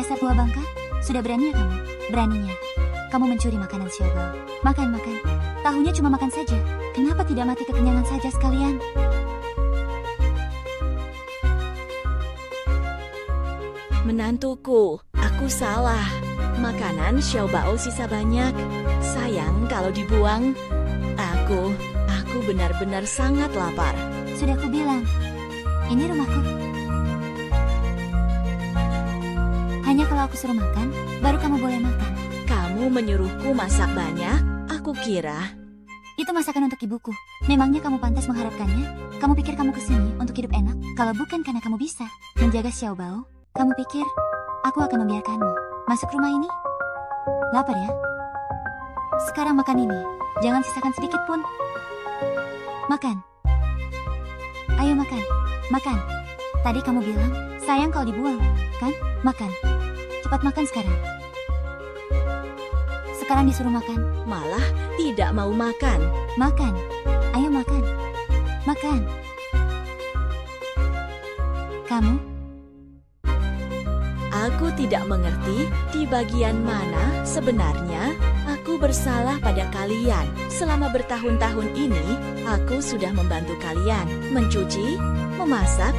Dasar tua bangka, sudah berani ya kamu? Beraninya. Kamu mencuri makanan Xiaobao. Makan. Tahunya cuma makan saja. Kenapa tidak mati kekenyangan saja sekalian? Menantuku, aku salah. Makanan Xiaobao sisa banyak. Sayang kalau dibuang. Aku benar-benar sangat lapar. Sudah kubilang, ini rumahku. Hanya kalau aku suruh makan, baru kamu boleh makan. Kamu menyuruhku masak banyak? Aku kira. Itu masakan untuk ibuku. Memangnya kamu pantas mengharapkannya? Kamu pikir kamu kesini untuk hidup enak? Kalau bukan karena kamu bisa menjaga Xiaobao, kamu pikir aku akan membiarkanmu masuk rumah ini? Lapar ya? Sekarang makan ini. Jangan sisakan sedikit pun. Makan. Ayo makan. Makan. Tadi kamu bilang, sayang kalau dibuang, kan? Makan. Cepat makan sekarang. Sekarang disuruh makan. Malah tidak mau makan. Makan. Ayo makan. Makan. Kamu? Aku tidak mengerti di bagian mana sebenarnya aku bersalah pada kalian. Selama bertahun-tahun ini, aku sudah membantu kalian mencuci, memasak,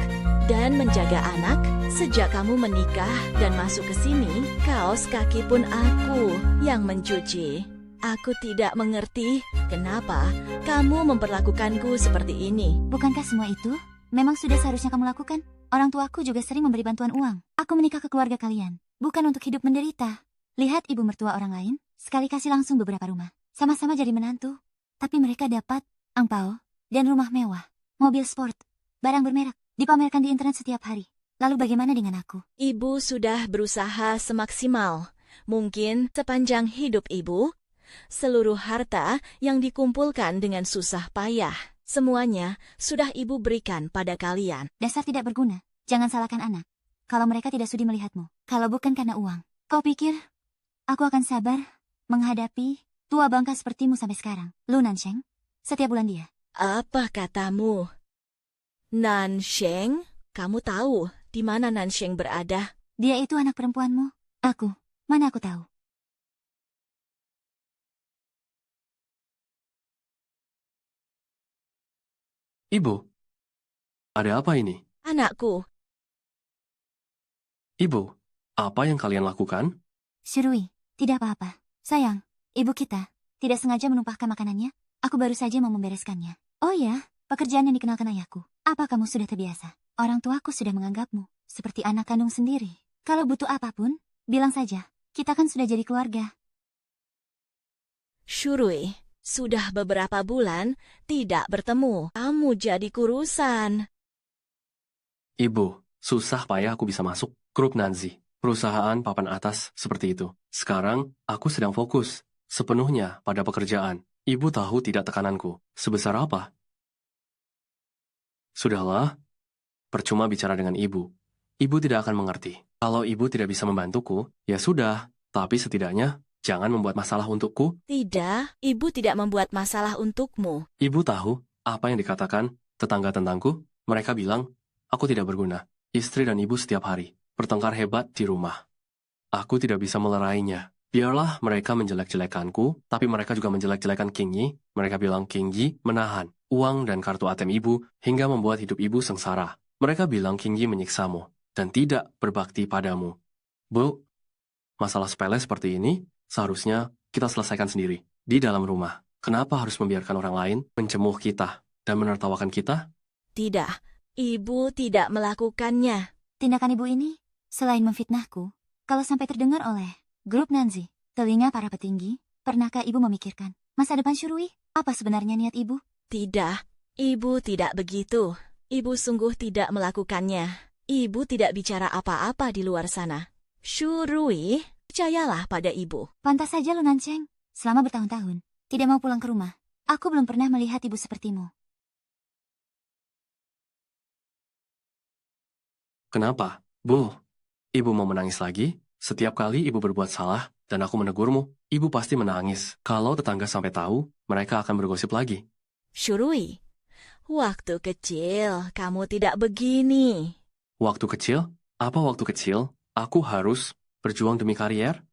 dan menjaga anak. Sejak kamu menikah dan masuk ke sini, kaos kaki pun aku yang mencuci. Aku tidak mengerti kenapa kamu memperlakukanku seperti ini. Bukankah semua itu memang sudah seharusnya kamu lakukan? Orang tuaku juga sering memberi bantuan uang. Aku menikah ke keluarga kalian, bukan untuk hidup menderita. Lihat ibu mertua orang lain, sekali kasih langsung beberapa rumah. Sama-sama jadi menantu. Tapi mereka dapat angpao dan rumah mewah, mobil sport, barang bermerek, dipamerkan di internet setiap hari. Lalu bagaimana dengan aku? Ibu sudah berusaha semaksimal. Mungkin sepanjang hidup ibu, seluruh harta yang dikumpulkan dengan susah payah, semuanya sudah ibu berikan pada kalian. Dasar tidak berguna. Jangan salahkan anak. Kalau mereka tidak sudi melihatmu, kalau bukan karena uang. Kau pikir aku akan sabar menghadapi tua bangka sepertimu sampai sekarang? Lu Nansheng, setiap bulan dia. Apa katamu? Nansheng? Kamu tahu di mana Nansheng berada? Dia itu anak perempuanmu. Aku, mana aku tahu. Ibu, ada apa ini? Anakku, Ibu, apa yang kalian lakukan? Shirui, tidak apa-apa. Sayang, ibu kita tidak sengaja menumpahkan makanannya. Aku baru saja mau membereskannya. Oh ya, pekerjaan yang dikenalkan ayahku. Apa kamu sudah terbiasa? Orang tuaku sudah menganggapmu seperti anak kandung sendiri. Kalau butuh apapun, bilang saja. Kita kan sudah jadi keluarga. Shurui, sudah beberapa bulan tidak bertemu. Kamu jadi kurusan. Ibu, susah payah aku bisa masuk grup Nanzi. Perusahaan papan atas seperti itu. Sekarang, aku sedang fokus sepenuhnya pada pekerjaan. Ibu tahu tidak tekananku sebesar apa? Sudahlah, percuma bicara dengan ibu. Ibu tidak akan mengerti. Kalau ibu tidak bisa membantuku, ya sudah. Tapi setidaknya, jangan membuat masalah untukku. Tidak, ibu tidak membuat masalah untukmu. Ibu tahu apa yang dikatakan tetangga tentangku? Mereka bilang, aku tidak berguna. Istri dan ibu setiap hari bertengkar hebat di rumah. Aku tidak bisa melerainya. Biarlah mereka menjelek-jelekanku, tapi mereka juga menjelek-jelekan King Yi. Mereka bilang King Yi menahan uang dan kartu ATM ibu hingga membuat hidup ibu sengsara. Mereka bilang King Yi menyiksamu dan tidak berbakti padamu. Bu, masalah sepele seperti ini seharusnya kita selesaikan sendiri di dalam rumah. Kenapa harus membiarkan orang lain mencemuh kita dan menertawakan kita? Tidak, ibu tidak melakukannya. Tindakan ibu ini, selain memfitnahku, kalau sampai terdengar oleh grup Nanzi, telinga para petinggi, pernahkah ibu memikirkan masa depan Shurui? Apa sebenarnya niat ibu? Tidak, ibu tidak begitu. Ibu sungguh tidak melakukannya. Ibu tidak bicara apa-apa di luar sana. Shurui, percayalah pada ibu. Pantas saja Lu Nansheng, selama bertahun-tahun, tidak mau pulang ke rumah. Aku belum pernah melihat ibu sepertimu. Kenapa? Bu, ibu mau menangis lagi? Setiap kali ibu berbuat salah dan aku menegurmu, ibu pasti menangis. Kalau tetangga sampai tahu, mereka akan bergosip lagi. Shurui, waktu kecil kamu tidak begini. Waktu kecil? Apa waktu kecil? Aku harus Berjuang demi karier?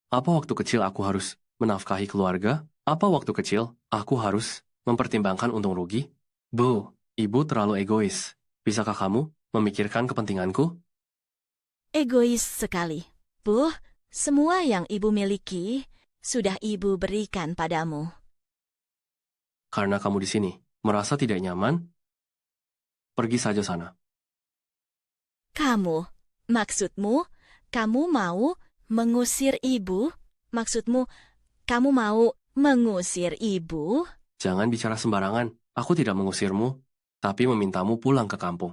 Apa waktu kecil aku harus menafkahi keluarga? Apa waktu kecil aku harus mempertimbangkan untung rugi? Bu, ibu terlalu egois. Bisakah kamu memikirkan kepentinganku? Egois sekali. Bu, semua yang ibu miliki sudah ibu berikan padamu. Karena kamu di sini merasa tidak nyaman, pergi saja sana. Kamu, maksudmu, kamu mau mengusir ibu? Maksudmu, kamu mau mengusir ibu? Jangan bicara sembarangan. Aku tidak mengusirmu, tapi memintamu pulang ke kampung.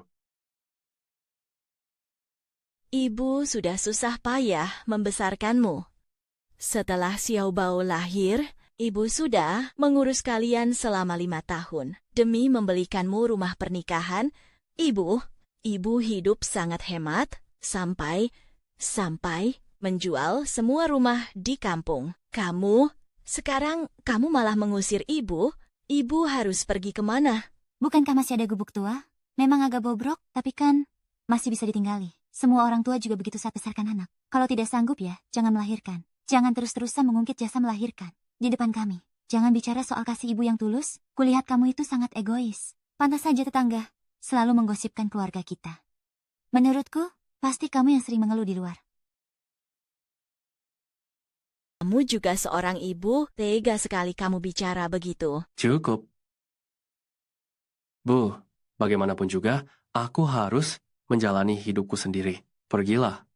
Ibu sudah susah payah membesarkanmu. Setelah Xiao Bao lahir, ibu sudah mengurus kalian selama 5 tahun. Demi membelikanmu rumah pernikahan, ibu hidup sangat hemat sampai menjual semua rumah di kampung. Sekarang kamu malah mengusir ibu. Ibu harus pergi kemana? Bukankah masih ada gubuk tua? Memang agak bobrok, tapi kan masih bisa ditinggali. Semua orang tua juga begitu saat besarkan anak. Kalau tidak sanggup ya, jangan melahirkan. Jangan terus-terusan mengungkit jasa melahirkan. Di depan kami. Jangan bicara soal kasih ibu yang tulus. Kulihat kamu itu sangat egois. Pantas saja tetangga selalu menggosipkan keluarga kita. Menurutku, pasti kamu yang sering mengeluh di luar. Kamu juga seorang ibu, tega sekali kamu bicara begitu. Cukup. Bu, bagaimanapun juga, aku harus menjalani hidupku sendiri. Pergilah.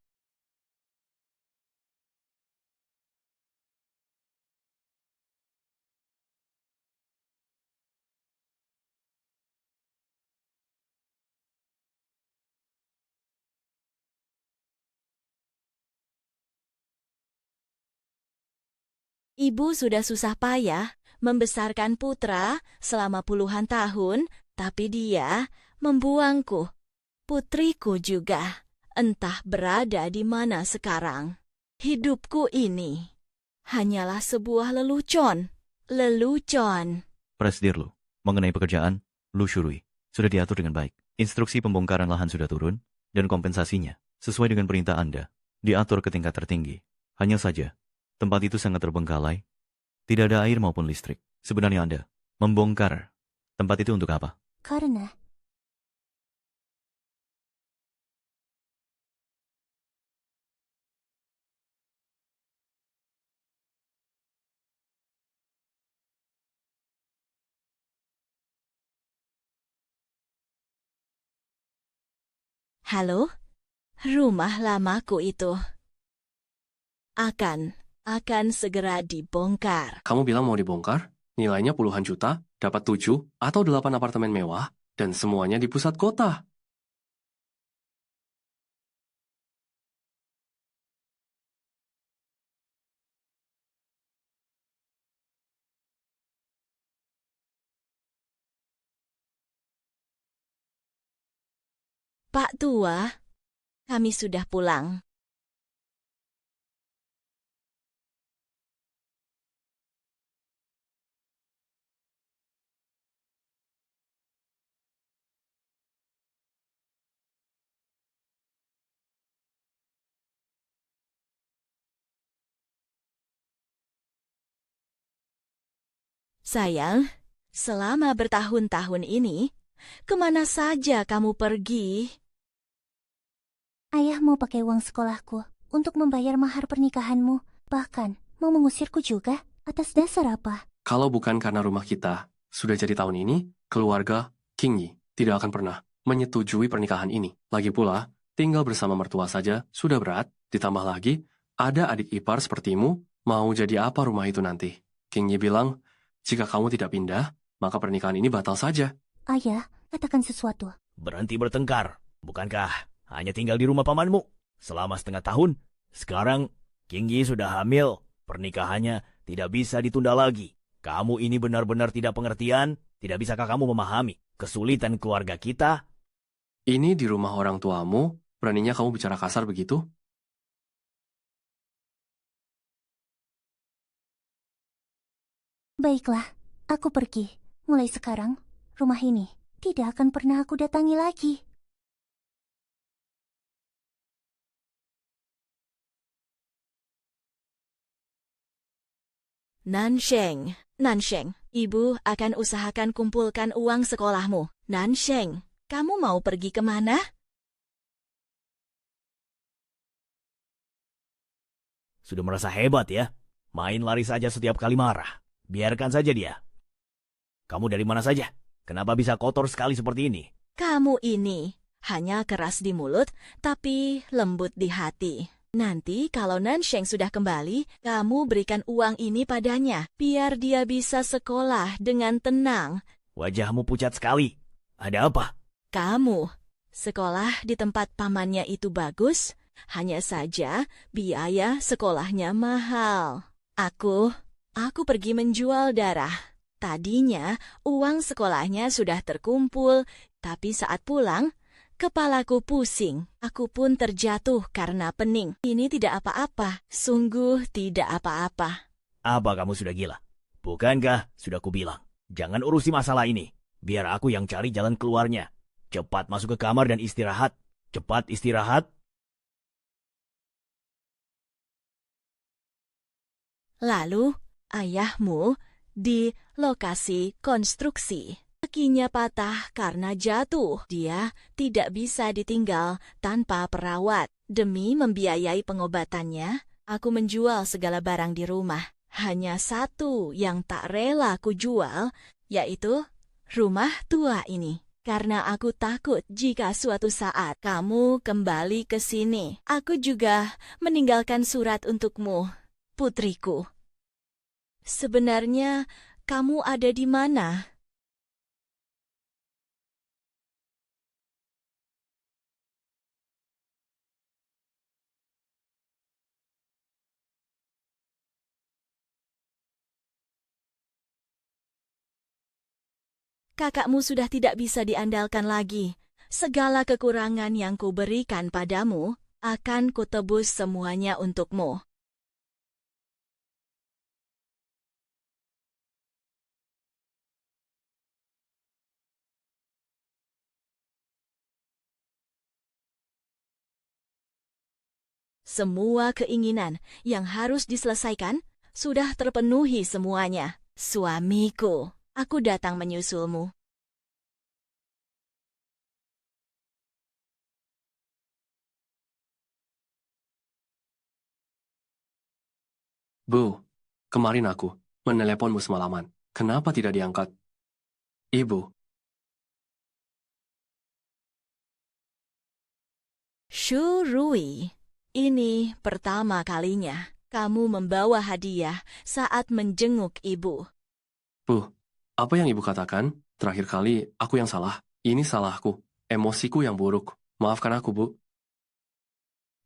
Ibu sudah susah payah membesarkan putra selama puluhan tahun, tapi dia membuangku. Putriku juga, entah berada di mana sekarang. Hidupku ini hanyalah sebuah lelucon. Lelucon. Presidir Lu, mengenai pekerjaan, Lu Shurui, sudah diatur dengan baik. Instruksi pembongkaran lahan sudah turun, dan kompensasinya, sesuai dengan perintah Anda, diatur ke tingkat tertinggi. Hanya saja, tempat itu sangat terbengkalai, tidak ada air maupun listrik. Sebenarnya Anda membongkar tempat itu untuk apa? Karena Halo? Rumah lamaku itu akan segera dibongkar. Kamu bilang mau dibongkar? Nilainya puluhan juta, dapat 7 atau 8 apartemen mewah, dan semuanya di pusat kota. Pak Tua, kami sudah pulang. Sayang, selama bertahun-tahun ini, kemana saja kamu pergi? ayah mau pakai uang sekolahku untuk membayar mahar pernikahanmu. Bahkan mau mengusirku juga. Atas dasar apa? Kalau bukan karena rumah kita sudah jadi tahun ini, keluarga King Yi tidak akan pernah menyetujui pernikahan ini. Lagi pula, tinggal bersama mertua saja sudah berat, ditambah lagi, ada adik ipar sepertimu, mau jadi apa rumah itu nanti? King Yi bilang, jika kamu tidak pindah, maka pernikahan ini batal saja. Ayah, katakan sesuatu. Berhenti bertengkar. Bukankah hanya tinggal di rumah pamanmu selama setengah tahun? Sekarang King Yi sudah hamil. Pernikahannya tidak bisa ditunda lagi. Kamu ini benar-benar tidak pengertian. Tidak bisakah kamu memahami kesulitan keluarga kita? Ini di rumah orang tuamu, beraninya kamu bicara kasar begitu? Baiklah, aku pergi. Mulai sekarang, rumah ini tidak akan pernah aku datangi lagi. Nansheng, Nansheng, ibu akan usahakan kumpulkan uang sekolahmu. Nansheng, kamu mau pergi kemana? Sudah merasa hebat ya? Main lari saja setiap kali marah. Biarkan saja dia. Kamu dari mana saja? Kenapa bisa kotor sekali seperti ini? Kamu ini hanya keras di mulut, tapi lembut di hati. Nanti kalau Nansheng sudah kembali, kamu berikan uang ini padanya, biar dia bisa sekolah dengan tenang. Wajahmu pucat sekali. Ada apa? Kamu, sekolah di tempat pamannya itu bagus, hanya saja biaya sekolahnya mahal. Aku pergi menjual darah. Tadinya uang sekolahnya sudah terkumpul, tapi saat pulang, kepalaku pusing. Aku pun terjatuh karena pening. Ini tidak apa-apa, sungguh tidak apa-apa. Apa kamu sudah gila? Bukankah sudah kubilang? Jangan urusi masalah ini. Biar aku yang cari jalan keluarnya. Cepat masuk ke kamar dan istirahat. Cepat istirahat. Lalu, ayahmu di lokasi konstruksi. Kakinya patah karena jatuh. Dia tidak bisa ditinggal tanpa perawat. Demi membiayai pengobatannya, aku menjual segala barang di rumah. Hanya satu yang tak rela ku jual, yaitu rumah tua ini. Karena aku takut jika suatu saat kamu kembali ke sini. Aku juga meninggalkan surat untukmu, putriku. Sebenarnya kamu ada di mana? Kakakmu sudah tidak bisa diandalkan lagi. Segala kekurangan yang kuberikan padamu, akan kutebus semuanya untukmu. Semua keinginan yang harus diselesaikan sudah terpenuhi semuanya. Suamiku, aku datang menyusulmu. Bu, kemarin aku meneleponmu semalaman. Kenapa tidak diangkat? Ibu, Shurui, ini pertama kalinya kamu membawa hadiah saat menjenguk ibu. Bu, apa yang ibu katakan? Terakhir kali aku yang salah. Ini salahku. Emosiku yang buruk. Maafkan aku, Bu.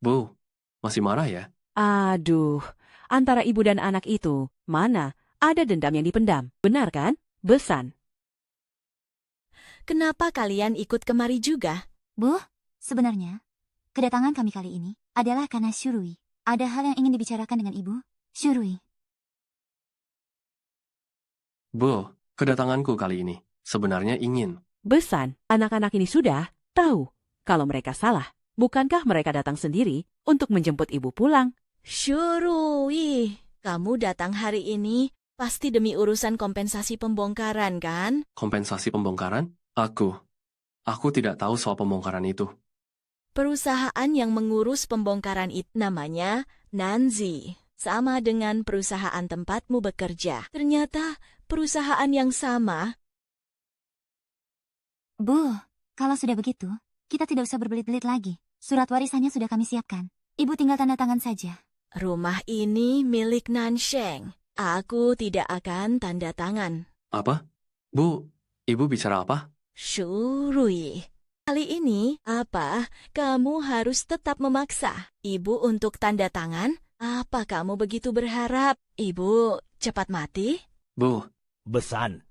Bu, masih marah ya? Aduh, antara ibu dan anak itu, mana ada dendam yang dipendam, benar kan? Besan. Kenapa kalian ikut kemari juga? Bu, sebenarnya, kedatangan kami kali ini adalah karena Shurui. Ada hal yang ingin dibicarakan dengan ibu, Shurui. Bu, kedatanganku kali ini sebenarnya ingin. Besan, anak-anak ini sudah tahu kalau mereka salah. Bukankah mereka datang sendiri untuk menjemput ibu pulang? Shurui, kamu datang hari ini pasti demi urusan kompensasi pembongkaran, kan? Kompensasi pembongkaran? Aku tidak tahu soal pembongkaran itu. Perusahaan yang mengurus pembongkaran itu namanya Nanzi. Sama dengan perusahaan tempatmu bekerja. Ternyata perusahaan yang sama. Bu, kalau sudah begitu, kita tidak usah berbelit-belit lagi. Surat warisannya sudah kami siapkan. Ibu tinggal tanda tangan saja. Rumah ini milik Nansheng. Aku tidak akan tanda tangan. Apa? Bu, ibu bicara apa? Shurui, kali ini apa kamu harus tetap memaksa ibu untuk tanda tangan? Apa kamu begitu berharap ibu cepat mati? Bu, Besan.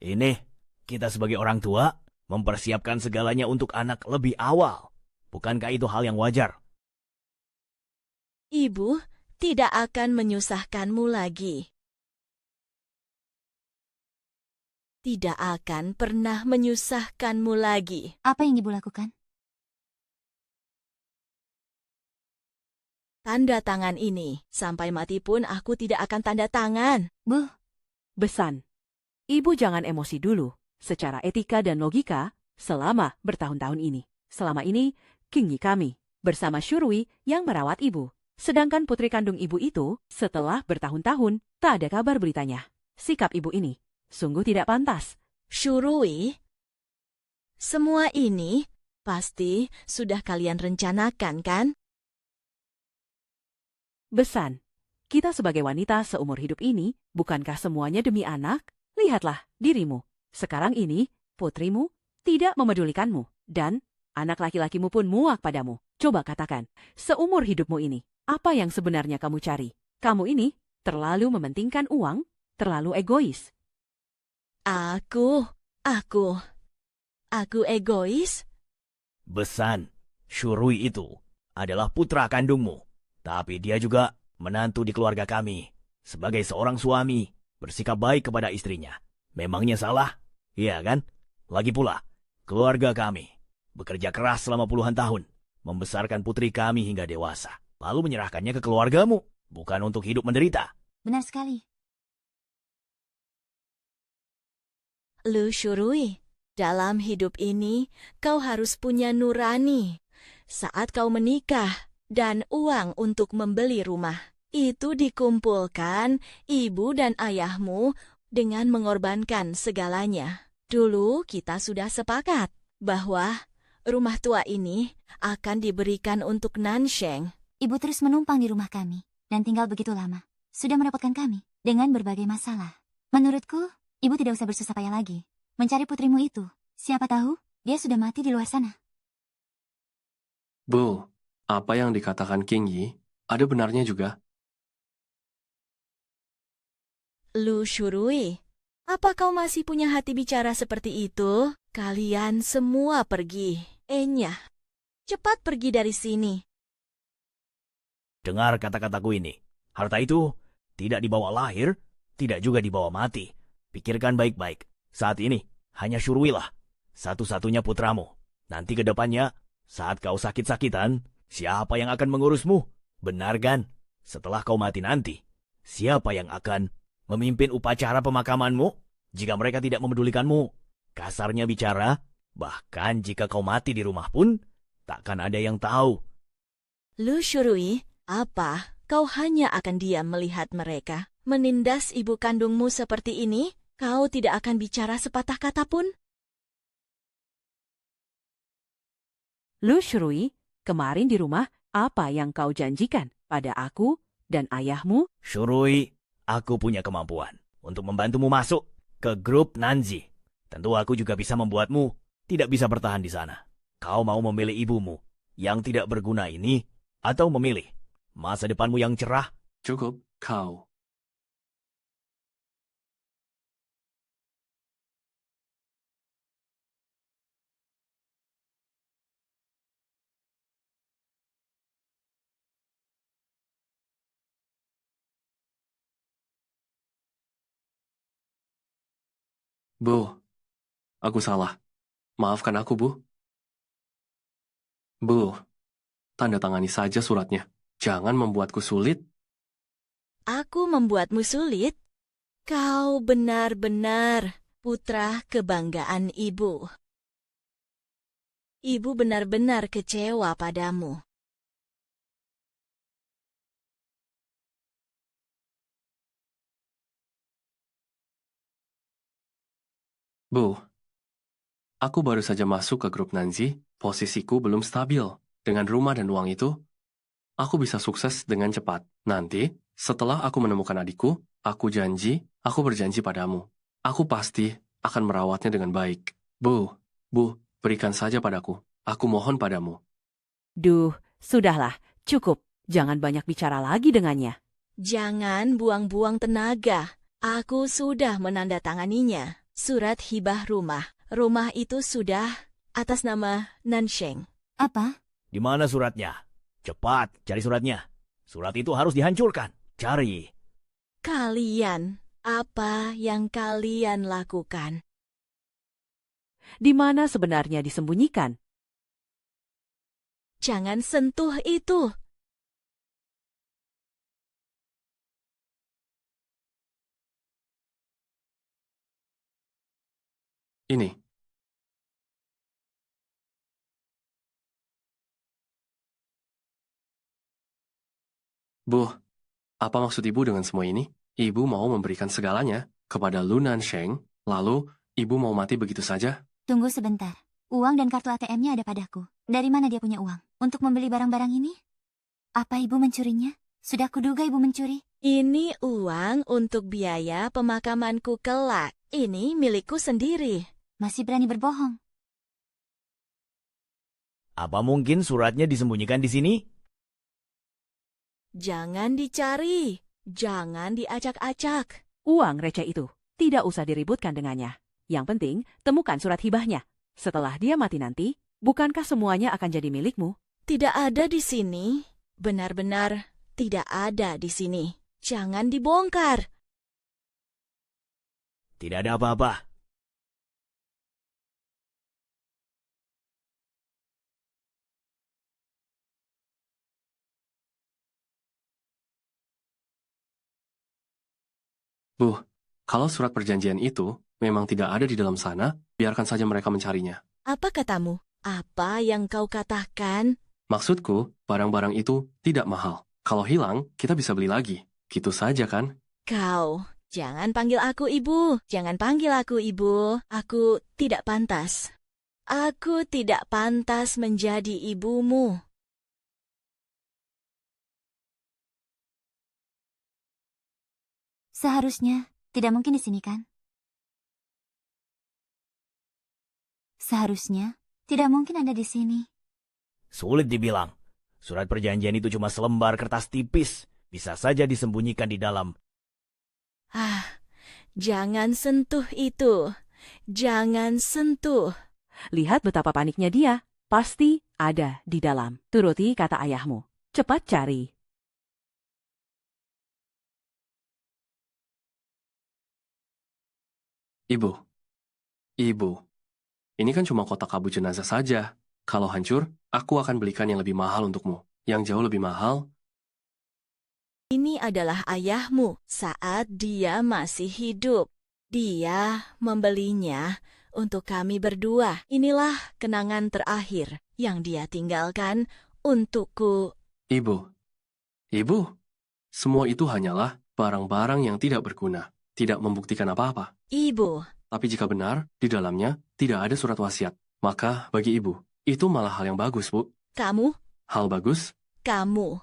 Ini, kita sebagai orang tua mempersiapkan segalanya untuk anak lebih awal. Bukankah itu hal yang wajar? Ibu tidak akan menyusahkanmu lagi. Tidak akan pernah menyusahkanmu lagi. Apa yang ibu lakukan? tanda tangan ini. Sampai mati pun aku tidak akan tanda tangan. Bu, Besan, ibu jangan emosi dulu. Secara etika dan logika, selama bertahun-tahun ini. Selama ini, King Yi kami bersama Shurui yang merawat ibu. Sedangkan putri kandung ibu itu, setelah bertahun-tahun, tak ada kabar beritanya. Sikap ibu ini sungguh tidak pantas. Shurui, semua ini pasti sudah kalian rencanakan, kan? Besan, kita sebagai wanita seumur hidup ini, bukankah semuanya demi anak? Lihatlah dirimu. Sekarang ini, putrimu tidak memedulikanmu. Dan anak laki-lakimu pun muak padamu. Coba katakan, seumur hidupmu ini, apa yang sebenarnya kamu cari? Kamu ini terlalu mementingkan uang, terlalu egois. Aku egois? Besan, Shurui itu adalah putra kandungmu. Tapi dia juga menantu di keluarga kami. Sebagai seorang suami, bersikap baik kepada istrinya. Memangnya salah? Iya kan? Lagi pula, keluarga kami bekerja keras selama puluhan tahun, membesarkan putri kami hingga dewasa, lalu menyerahkannya ke keluargamu, bukan untuk hidup menderita. benar sekali. Lu Shurui, dalam hidup ini kau harus punya nurani. Saat kau menikah dan uang untuk membeli rumah, itu dikumpulkan ibu dan ayahmu dengan mengorbankan segalanya. Dulu kita sudah sepakat bahwa rumah tua ini akan diberikan untuk Nansheng. Ibu terus menumpang di rumah kami dan tinggal begitu lama. Sudah merepotkan kami dengan berbagai masalah. Menurutku, ibu tidak usah bersusah payah lagi mencari putrimu itu. Siapa tahu, dia sudah mati di luar sana. Bu, apa yang dikatakan King Yi ada benarnya juga. Lu Shurui, apa kau masih punya hati bicara seperti itu? Kalian semua pergi. Enya, cepat pergi dari sini. Dengar kata-kataku ini. Harta itu tidak dibawa lahir, tidak juga dibawa mati. Pikirkan baik-baik. Saat ini, hanya Shurui lah satu-satunya putramu. Nanti ke depannya, saat kau sakit-sakitan, siapa yang akan mengurusmu? Benar kan? Setelah kau mati nanti, siapa yang akan memimpin upacara pemakamanmu? Jika mereka tidak memedulikanmu, kasarnya bicara, bahkan jika kau mati di rumah pun, takkan ada yang tahu. Lu Shurui, apa kau hanya akan diam melihat mereka menindas ibu kandungmu seperti ini? Kau tidak akan bicara sepatah kata pun? Lu Shurui, kemarin di rumah, apa yang kau janjikan pada aku dan ayahmu? Shurui, aku punya kemampuan untuk membantumu masuk ke grup Nanzi. Tentu aku juga bisa membuatmu tidak bisa bertahan di sana. Kau mau memilih ibumu yang tidak berguna ini, atau memilih masa depanmu yang cerah? Cukup, kau. Bu, aku salah. Maafkan aku, Bu. Bu, tanda tangani saja suratnya. Jangan membuatku sulit. Aku membuatmu sulit? Kau benar-benar putra kebanggaan ibu. Ibu benar-benar kecewa padamu. Bu, aku baru saja masuk ke grup Nanzi, posisiku belum stabil. Dengan rumah dan uang itu, aku bisa sukses dengan cepat. Nanti, setelah aku menemukan adikku, aku berjanji padamu. Aku pasti akan merawatnya dengan baik. Bu, berikan saja padaku. Aku mohon padamu. Duh, sudahlah, cukup. Jangan banyak bicara lagi dengannya. Jangan buang-buang tenaga. Aku sudah menandatanganinya. Surat hibah rumah. Rumah itu sudah atas nama Nansheng. Apa? Di mana suratnya? Cepat, cari suratnya. Surat itu harus dihancurkan. Cari. Kalian, apa yang kalian lakukan? Di mana sebenarnya disembunyikan? Jangan sentuh itu. Ini. Bu, apa maksud ibu dengan semua ini? Ibu mau memberikan segalanya kepada Lu Nansheng, lalu ibu mau mati begitu saja? Tunggu sebentar. Uang dan kartu ATM-nya ada padaku. Dari mana dia punya uang? Untuk membeli barang-barang ini? Apa ibu mencurinya? Sudah kuduga ibu mencuri. Ini uang untuk biaya pemakamanku kelak. Ini milikku sendiri. Masih berani berbohong. Apa mungkin suratnya disembunyikan di sini? Jangan dicari. Jangan diacak-acak. Uang receh itu tidak usah diributkan dengannya. Yang penting, temukan surat hibahnya. Setelah dia mati nanti, bukankah semuanya akan jadi milikmu? Tidak ada di sini. Benar-benar tidak ada di sini. Jangan dibongkar. Tidak ada apa-apa. Bu, kalau surat perjanjian itu memang tidak ada di dalam sana, biarkan saja mereka mencarinya. Apa katamu? Apa yang kau katakan? Maksudku, barang-barang itu tidak mahal. Kalau hilang, kita bisa beli lagi. Gitu saja kan? Kau, jangan panggil aku ibu. Jangan panggil aku ibu. Aku tidak pantas. Aku tidak pantas menjadi ibumu. Seharusnya tidak mungkin di sini kan? Seharusnya tidak mungkin ada di sini. Sulit dibilang. Surat perjanjian itu cuma selembar kertas tipis. Bisa saja disembunyikan di dalam. Jangan sentuh itu. Jangan sentuh. Lihat betapa paniknya dia. Pasti ada di dalam. Turuti kata ayahmu. Cepat cari. Ibu, ini kan cuma kotak abu jenazah saja. Kalau hancur, aku akan belikan yang lebih mahal untukmu. Yang jauh lebih mahal. Ini adalah ayahmu saat dia masih hidup. Dia membelinya untuk kami berdua. Inilah kenangan terakhir yang dia tinggalkan untukku. Ibu, semua itu hanyalah barang-barang yang tidak berguna, tidak membuktikan apa-apa. Ibu, Tapi jika benar, di dalamnya tidak ada surat wasiat, maka bagi ibu, itu malah hal yang bagus, Bu. kamu, Hal bagus? kamu.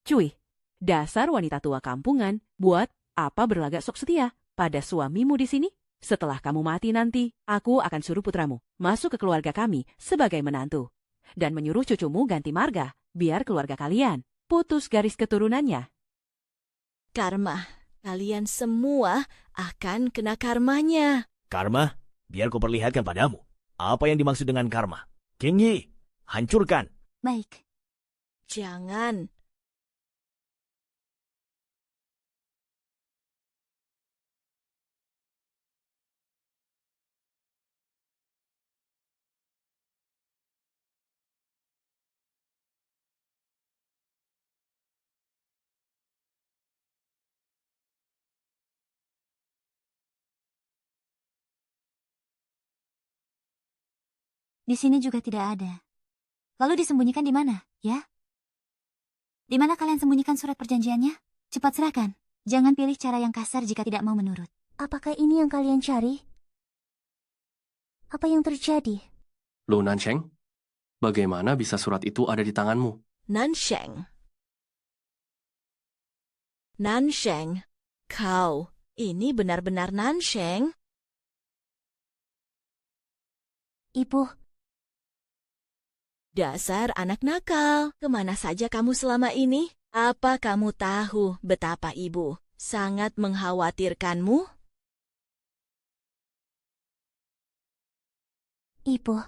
Cuy, dasar wanita tua kampungan, buat apa berlagak sok setia pada suamimu di sini? Setelah kamu mati nanti, aku akan suruh putramu masuk ke keluarga kami sebagai menantu. Dan menyuruh cucumu ganti marga, biar keluarga kalian putus garis keturunannya. Karma, kalian semua akan kena karmanya. Karma, biar ku perlihatkan padamu. Apa yang dimaksud dengan karma? King Yi, hancurkan. Baik. Jangan. Di sini juga tidak ada. Lalu disembunyikan di mana, ya? Di mana kalian sembunyikan surat perjanjiannya? Cepat serahkan. Jangan pilih cara yang kasar jika tidak mau menurut. Apakah ini yang kalian cari? Apa yang terjadi? Lu Nansheng, bagaimana bisa surat itu ada di tanganmu? Nansheng. Nansheng, kau ini benar-benar Nansheng? Ibu, Dasar anak nakal, kemana saja kamu selama ini? Apa kamu tahu betapa ibu sangat mengkhawatirkanmu? ibu,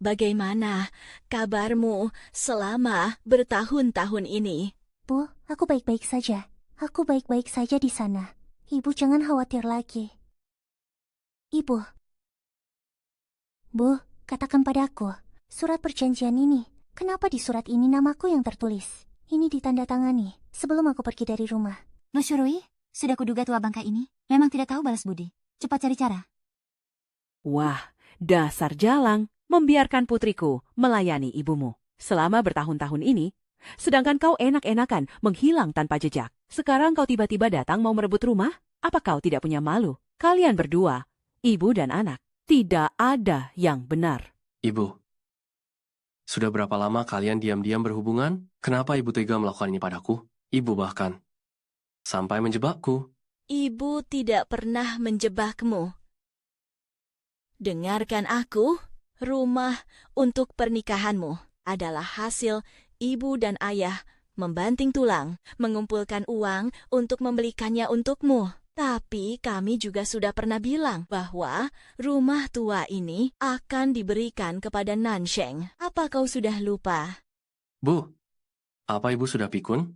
Bagaimana kabarmu selama bertahun-tahun ini? Bu, aku baik-baik saja. Aku baik-baik saja di sana. Ibu jangan khawatir lagi. Ibu. Bu, katakan padaku, surat perjanjian ini, kenapa di surat ini namaku yang tertulis? Ini ditandatangani sebelum aku pergi dari rumah. Nusyurui, sudah kuduga tua bangka ini memang tidak tahu balas budi. Cepat cari cara. Wah, dasar jalang, membiarkan putriku melayani ibumu selama bertahun-tahun ini, sedangkan kau enak-enakan menghilang tanpa jejak. Sekarang kau tiba-tiba datang mau merebut rumah? Apa kau tidak punya malu? Kalian berdua, ibu dan anak, tidak ada yang benar. Ibu, sudah berapa lama kalian diam-diam berhubungan? Kenapa ibu tega melakukan ini padaku? Ibu bahkan sampai menjebakku. Ibu tidak pernah menjebakmu. Dengarkan aku, rumah untuk pernikahanmu adalah hasil ibu dan ayah membanting tulang, mengumpulkan uang untuk membelikannya untukmu. Tapi kami juga sudah pernah bilang bahwa rumah tua ini akan diberikan kepada Nansheng. Apa kau sudah lupa? Bu, apa ibu sudah pikun?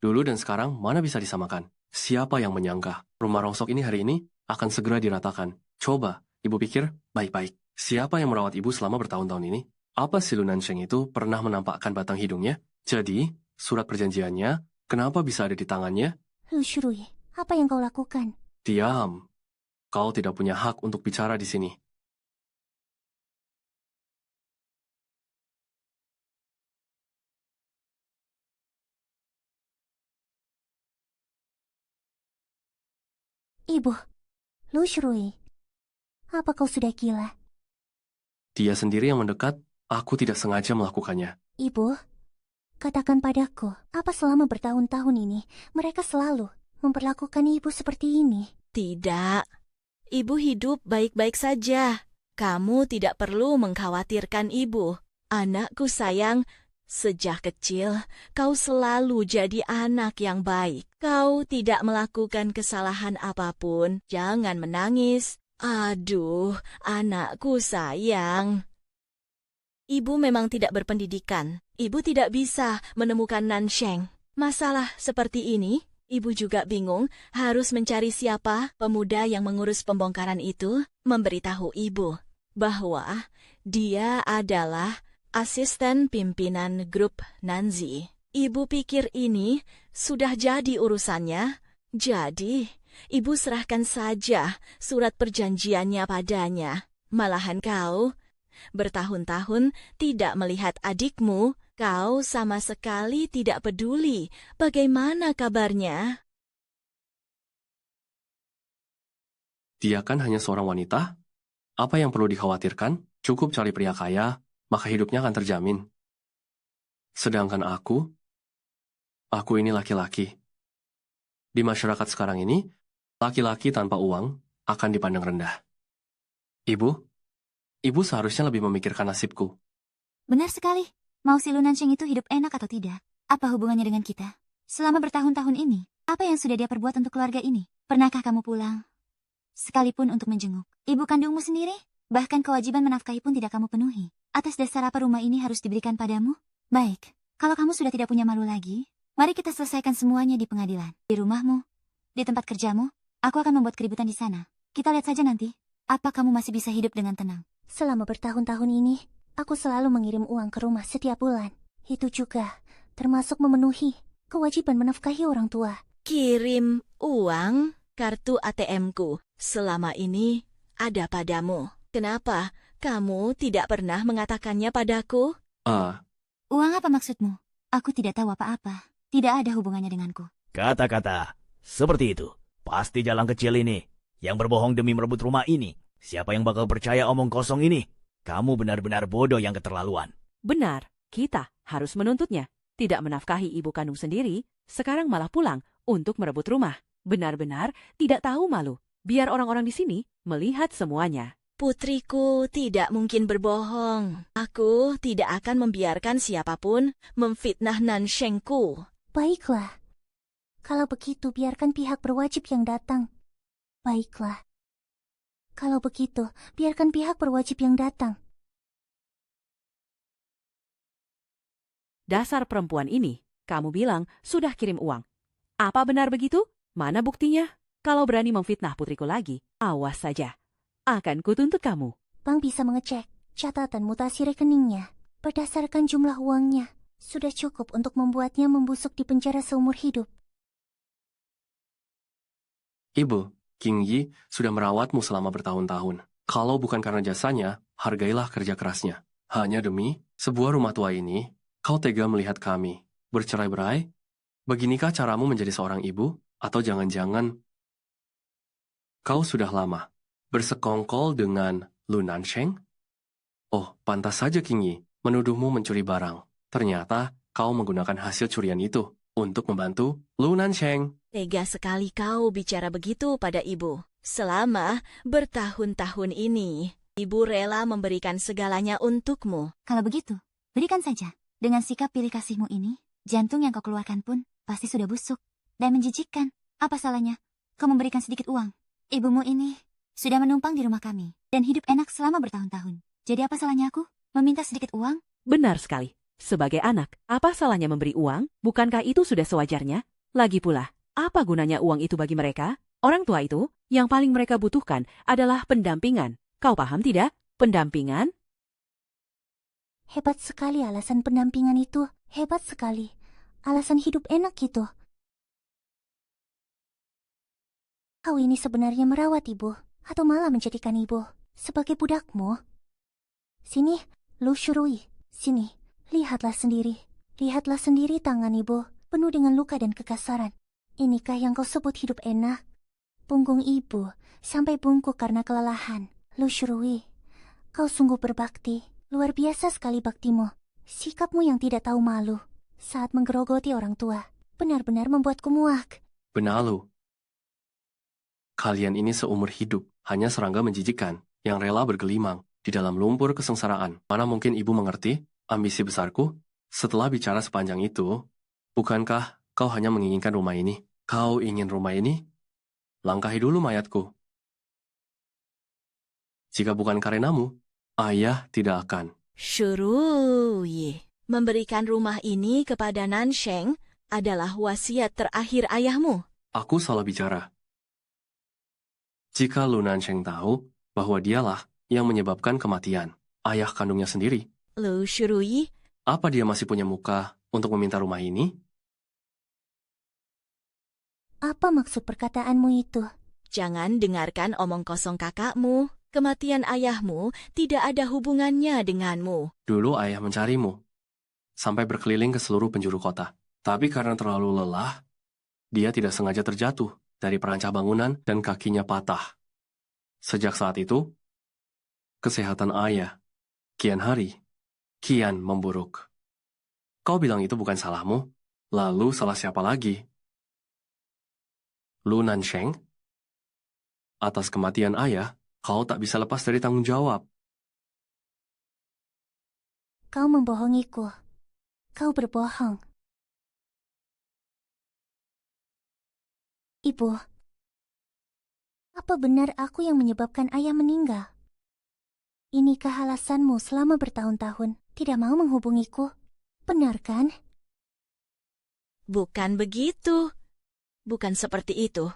Dulu dan sekarang mana bisa disamakan? Siapa yang menyangka rumah rongsok ini hari ini akan segera diratakan? Coba, ibu pikir baik-baik. Siapa yang merawat ibu selama bertahun-tahun ini? Apa si Lu Nansheng itu pernah menampakkan batang hidungnya? Jadi, surat perjanjiannya kenapa bisa ada di tangannya? Lu Shurui, apa yang kau lakukan? Diam. Kau tidak punya hak untuk bicara di sini. Ibu, Lu Shurui, apa kau sudah gila? Dia sendiri yang mendekat, aku tidak sengaja melakukannya. Ibu, katakan padaku, apa selama bertahun-tahun ini mereka selalu memperlakukan ibu seperti ini? Tidak. Ibu hidup baik-baik saja. Kamu tidak perlu mengkhawatirkan ibu. Anakku sayang, sejak kecil kau selalu jadi anak yang baik. Kau tidak melakukan kesalahan apapun. Jangan menangis. Aduh, anakku sayang. Ibu memang tidak berpendidikan. Ibu tidak bisa menemukan Nansheng. Masalah seperti ini, ibu juga bingung harus mencari siapa pemuda yang mengurus pembongkaran itu, memberitahu ibu bahwa dia adalah asisten pimpinan grup Nanzi. Ibu pikir ini sudah jadi urusannya, jadi ibu serahkan saja surat perjanjiannya padanya. Malahan kau bertahun-tahun tidak melihat adikmu, kau sama sekali tidak peduli bagaimana kabarnya. Dia kan hanya seorang wanita. Apa yang perlu dikhawatirkan? Cukup cari pria kaya, maka hidupnya akan terjamin. Sedangkan aku ini laki-laki. Di masyarakat sekarang ini, laki-laki tanpa uang akan dipandang rendah. Ibu seharusnya lebih memikirkan nasibku. Benar sekali. Mau si Lu Nansheng itu hidup enak atau tidak? Apa hubungannya dengan kita? Selama bertahun-tahun ini, apa yang sudah dia perbuat untuk keluarga ini? Pernahkah kamu pulang? Sekalipun untuk menjenguk ibu kandungmu sendiri? Bahkan kewajiban menafkahi pun tidak kamu penuhi. Atas dasar apa rumah ini harus diberikan padamu? Baik, kalau kamu sudah tidak punya malu lagi, mari kita selesaikan semuanya di pengadilan. Di rumahmu, di tempat kerjamu, aku akan membuat keributan di sana. Kita lihat saja nanti, apa kamu masih bisa hidup dengan tenang. Selama bertahun-tahun ini, aku selalu mengirim uang ke rumah setiap bulan. Itu juga termasuk memenuhi kewajiban menafkahi orang tua. Kirim uang, kartu ATM-ku selama ini ada padamu. Kenapa kamu tidak pernah mengatakannya padaku? Uang apa maksudmu? Aku tidak tahu apa-apa. Tidak ada hubungannya denganku. Kata-kata seperti itu. Pasti jalan kecil ini yang berbohong demi merebut rumah ini. Siapa yang bakal percaya omong kosong ini? Kamu benar-benar bodoh yang keterlaluan. Benar, kita harus menuntutnya. Tidak menafkahi ibu kandung sendiri, sekarang malah pulang untuk merebut rumah. Benar-benar tidak tahu malu. Biar orang-orang di sini melihat semuanya. Putriku tidak mungkin berbohong. Aku tidak akan membiarkan siapapun memfitnah Nanshengku. Baiklah. Kalau begitu, biarkan pihak berwajib yang datang. Baiklah. Kalau begitu, biarkan pihak berwajib yang datang. Dasar perempuan ini, kamu bilang sudah kirim uang. Apa benar begitu? Mana buktinya? Kalau berani memfitnah putriku lagi, awas saja. Akan kutuntut kamu. Bank bisa mengecek catatan mutasi rekeningnya. Berdasarkan jumlah uangnya, sudah cukup untuk membuatnya membusuk di penjara seumur hidup. Ibu, King Yi sudah merawatmu selama bertahun-tahun. Kalau bukan karena jasanya, hargailah kerja kerasnya. Hanya demi sebuah rumah tua ini, kau tega melihat kami bercerai-berai? Beginikah caramu menjadi seorang ibu? Atau jangan-jangan kau sudah lama bersekongkol dengan Lu Nansheng? Oh, pantas saja King Yi menuduhmu mencuri barang. Ternyata kau menggunakan hasil curian itu untuk membantu Lu Nansheng. Tega sekali kau bicara begitu pada ibu. Selama bertahun-tahun ini, ibu rela memberikan segalanya untukmu. Kalau begitu, berikan saja. Dengan sikap pilih kasihmu ini, jantung yang kau keluarkan pun pasti sudah busuk dan menjijikkan. Apa salahnya kau memberikan sedikit uang? Ibumu ini sudah menumpang di rumah kami dan hidup enak selama bertahun-tahun. Jadi apa salahnya aku meminta sedikit uang? Benar sekali. Sebagai anak, apa salahnya memberi uang? Bukankah itu sudah sewajarnya? Lagi pula, apa gunanya uang itu bagi mereka? Orang tua itu, yang paling mereka butuhkan adalah pendampingan. Kau paham tidak? Pendampingan? Hebat sekali alasan pendampingan itu. Hebat sekali. Alasan hidup enak itu. Kau ini sebenarnya merawat ibu, atau malah menjadikan ibu sebagai budakmu. Sini, Lu Shurui. Sini, lihatlah sendiri. Lihatlah sendiri tangan ibu, penuh dengan luka dan kekasaran. Inikah yang kau sebut hidup enak? Punggung ibu sampai bungkuk karena kelelahan. Lu Shurui, kau sungguh berbakti. Luar biasa sekali baktimu. Sikapmu yang tidak tahu malu saat menggerogoti orang tua benar-benar membuatku muak. Benalu. Kalian ini seumur hidup, hanya serangga menjijikkan, yang rela bergelimang di dalam lumpur kesengsaraan. Mana mungkin ibu mengerti ambisi besarku? Setelah bicara sepanjang itu, bukankah kau hanya menginginkan rumah ini? Kau ingin rumah ini? Langkahi dulu mayatku. Jika bukan karenamu, ayah tidak akan. Shurui, memberikan rumah ini kepada Nansheng adalah wasiat terakhir ayahmu. Aku salah bicara. Jika Lu Nansheng tahu bahwa dialah yang menyebabkan kematian ayah kandungnya sendiri, Lu Shurui, apa dia masih punya muka untuk meminta rumah ini? Apa maksud perkataanmu itu? jangan dengarkan omong kosong kakakmu. Kematian ayahmu tidak ada hubungannya denganmu. Dulu ayah mencarimu, sampai berkeliling ke seluruh penjuru kota. Tapi karena terlalu lelah, dia tidak sengaja terjatuh dari perancah bangunan dan kakinya patah. Sejak saat itu, kesehatan ayah kian hari kian memburuk. Kau bilang itu bukan salahmu, lalu salah siapa lagi? Lu Nansheng? Atas kematian ayah, kau tak bisa lepas dari tanggung jawab. Kau membohongiku. Kau berbohong. Ibu, apa benar aku yang menyebabkan ayah meninggal? Inikah alasanmu selama bertahun-tahun tidak mau menghubungiku? Benar kan? Bukan begitu. Bukan seperti itu.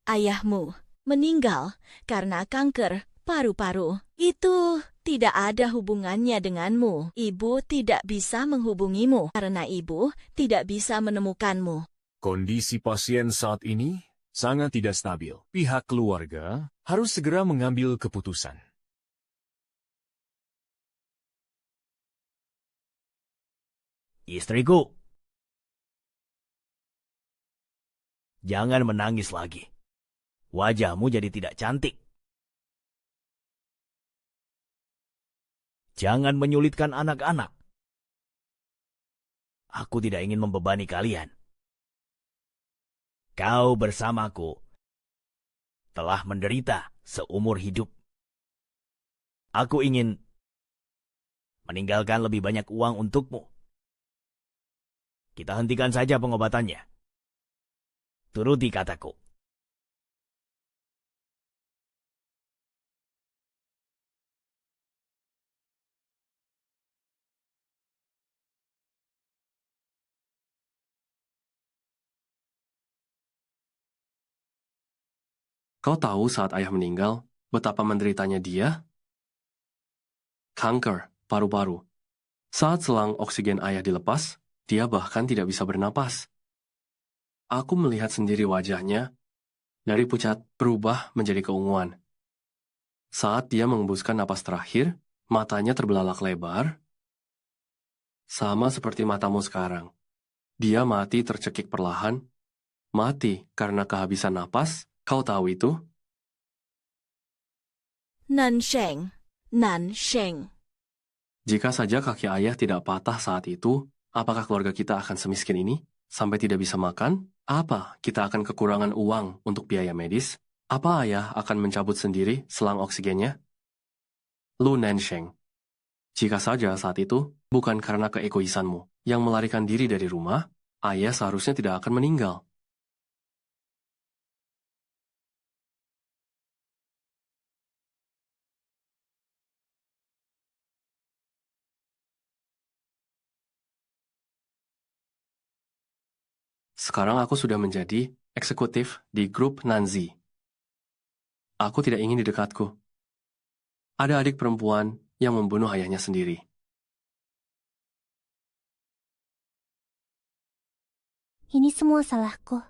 Ayahmu meninggal karena kanker paru-paru. Itu tidak ada hubungannya denganmu. Ibu tidak bisa menghubungimu karena ibu tidak bisa menemukanmu. Kondisi pasien saat ini sangat tidak stabil. Pihak keluarga harus segera mengambil keputusan. Istriku, jangan menangis lagi. Wajahmu jadi tidak cantik. Jangan menyulitkan anak-anak. Aku tidak ingin membebani kalian. Kau bersamaku telah menderita seumur hidup. Aku ingin meninggalkan lebih banyak uang untukmu. Kita hentikan saja pengobatannya. Turuti kataku. Kau tahu saat ayah meninggal, betapa menderitanya dia? Kanker paru-paru. Saat selang oksigen ayah dilepas, dia bahkan tidak bisa bernapas. Aku melihat sendiri wajahnya, dari pucat berubah menjadi keunguan. Saat dia mengembuskan napas terakhir, matanya terbelalak lebar, sama seperti matamu sekarang. Dia mati tercekik perlahan, mati karena kehabisan napas. Kau tahu itu? Nansheng, Nansheng. Jika saja kaki ayah tidak patah saat itu, apakah keluarga kita akan semiskin ini? Sampai tidak bisa makan? Apa kita akan kekurangan uang untuk biaya medis? Apa ayah akan mencabut sendiri selang oksigennya? Lu Nansheng. Jika saja saat itu bukan karena keegoisanmu yang melarikan diri dari rumah, ayah seharusnya tidak akan meninggal. Sekarang aku sudah menjadi eksekutif di grup Nanzi. Aku tidak ingin di dekatku. Ada adik perempuan yang membunuh ayahnya sendiri. Ini semua salahku.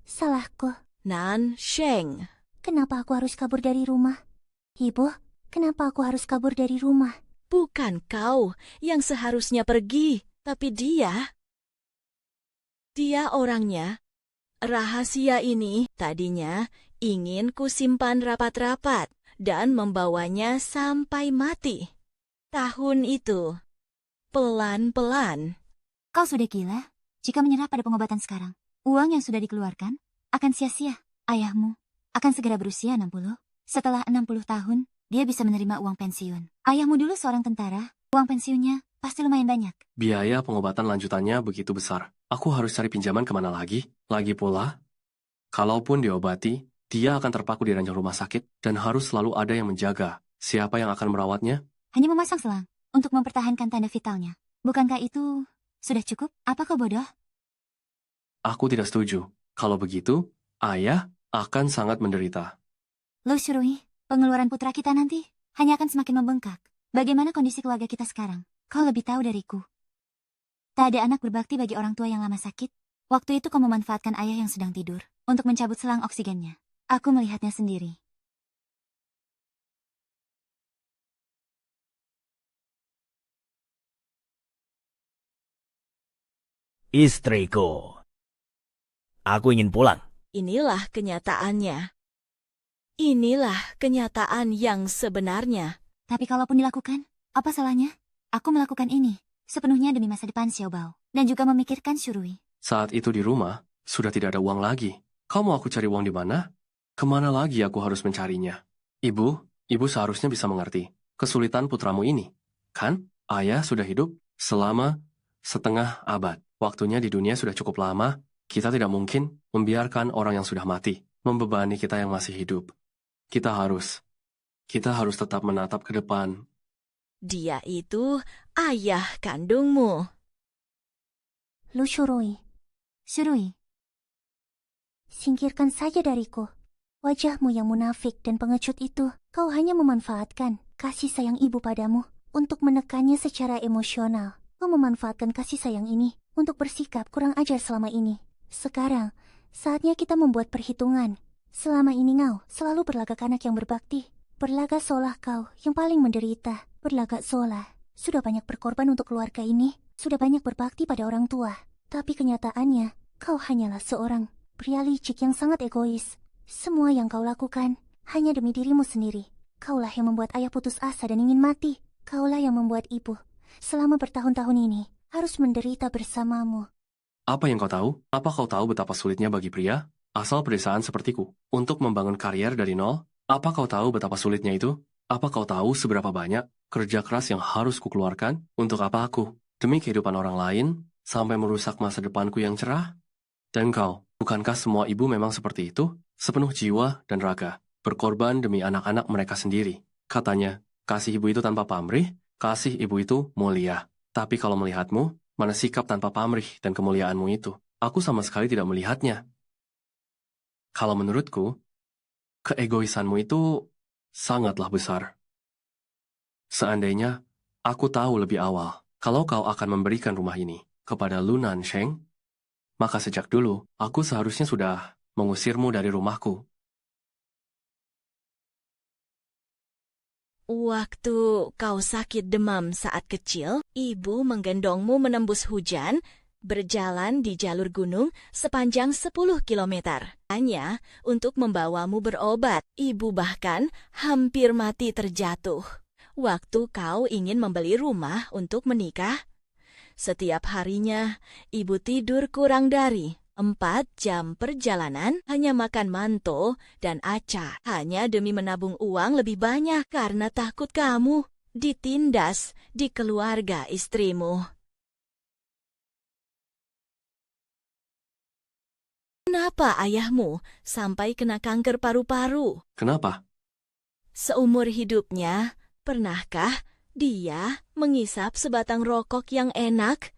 Salahku. Nansheng. Kenapa aku harus kabur dari rumah? Ibu, kenapa aku harus kabur dari rumah? Bukan kau yang seharusnya pergi, tapi dia. Dia orangnya. Rahasia ini tadinya ingin kusimpan rapat-rapat dan membawanya sampai mati. Tahun itu, pelan-pelan. Kau sudah gila? Jika menyerah pada pengobatan sekarang, uang yang sudah dikeluarkan akan sia-sia. Ayahmu akan segera berusia 60. Setelah 60 tahun, dia bisa menerima uang pensiun. Ayahmu dulu seorang tentara, uang pensiunnya pasti lumayan banyak. Biaya pengobatan lanjutannya begitu besar. Aku harus cari pinjaman kemana lagi? Lagi pula, kalaupun diobati, dia akan terpaku di ranjang rumah sakit dan harus selalu ada yang menjaga. Siapa yang akan merawatnya? Hanya memasang selang untuk mempertahankan tanda vitalnya. Bukankah itu sudah cukup? Apa kau bodoh? Aku tidak setuju. Kalau begitu, ayah akan sangat menderita. Lu Shurui, pengeluaran putra kita nanti hanya akan semakin membengkak. Bagaimana kondisi keluarga kita sekarang? Kau lebih tahu dariku. Tak ada anak berbakti bagi orang tua yang lama sakit. Waktu itu kau memanfaatkan ayah yang sedang tidur untuk mencabut selang oksigennya. Aku melihatnya sendiri. Istriku. Aku ingin pulang. Inilah kenyataannya. Inilah kenyataan yang sebenarnya. Tapi kalaupun dilakukan, apa salahnya? Aku melakukan ini sepenuhnya demi masa depan Xiaobao dan juga memikirkan Shurui. Saat itu di rumah, sudah tidak ada uang lagi. Kau mau aku cari uang di mana? Kemana lagi aku harus mencarinya? Ibu seharusnya bisa mengerti kesulitan putramu ini. Kan, ayah sudah hidup selama setengah abad. Waktunya di dunia sudah cukup lama, kita tidak mungkin membiarkan orang yang sudah mati membebani kita yang masih hidup. Kita harus tetap menatap ke depan. Dia itu ayah kandungmu. Lu Shurui, Shurui, singkirkan saja dariku. Wajahmu yang munafik dan pengecut itu, kau hanya memanfaatkan kasih sayang ibu padamu untuk menekannya secara emosional. Kau memanfaatkan kasih sayang ini untuk bersikap kurang ajar selama ini. Sekarang, saatnya kita membuat perhitungan. Selama ini kau selalu berlagak anak yang berbakti. Berlagak seolah kau yang paling menderita. Berlagak seolah sudah banyak berkorban untuk keluarga ini. Sudah banyak berbakti pada orang tua. Tapi kenyataannya, kau hanyalah seorang pria licik yang sangat egois. Semua yang kau lakukan hanya demi dirimu sendiri. Kaulah yang membuat ayah putus asa dan ingin mati. Kaulah yang membuat ibu selama bertahun-tahun ini harus menderita bersamamu. Apa yang kau tahu? Apa kau tahu betapa sulitnya bagi pria asal pedesaan sepertiku untuk membangun karier dari nol? Apa kau tahu betapa sulitnya itu? Apa kau tahu seberapa banyak kerja keras yang harus kukeluarkan? Untuk apa aku? Demi kehidupan orang lain, sampai merusak masa depanku yang cerah? Dan kau, bukankah semua ibu memang seperti itu? Sepenuh jiwa dan raga, berkorban demi anak-anak mereka sendiri. Katanya, kasih ibu itu tanpa pamrih, kasih ibu itu mulia. Tapi kalau melihatmu, mana sikap tanpa pamrih dan kemuliaanmu itu? Aku sama sekali tidak melihatnya. Kalau menurutku, keegoisanmu itu sangatlah besar. Seandainya aku tahu lebih awal kalau kau akan memberikan rumah ini kepada Lu Nansheng, maka sejak dulu aku seharusnya sudah mengusirmu dari rumahku. Waktu kau sakit demam saat kecil, ibu menggendongmu menembus hujan, berjalan di jalur gunung sepanjang 10 kilometer. Hanya untuk membawamu berobat. Ibu bahkan hampir mati terjatuh. Waktu kau ingin membeli rumah untuk menikah, setiap harinya ibu tidur kurang dari 4 jam perjalanan, hanya makan manto dan acar, hanya demi menabung uang lebih banyak karena takut kamu ditindas di keluarga istrimu. Kenapa ayahmu sampai kena kanker paru-paru? Kenapa? Seumur hidupnya, pernahkah dia mengisap sebatang rokok yang enak?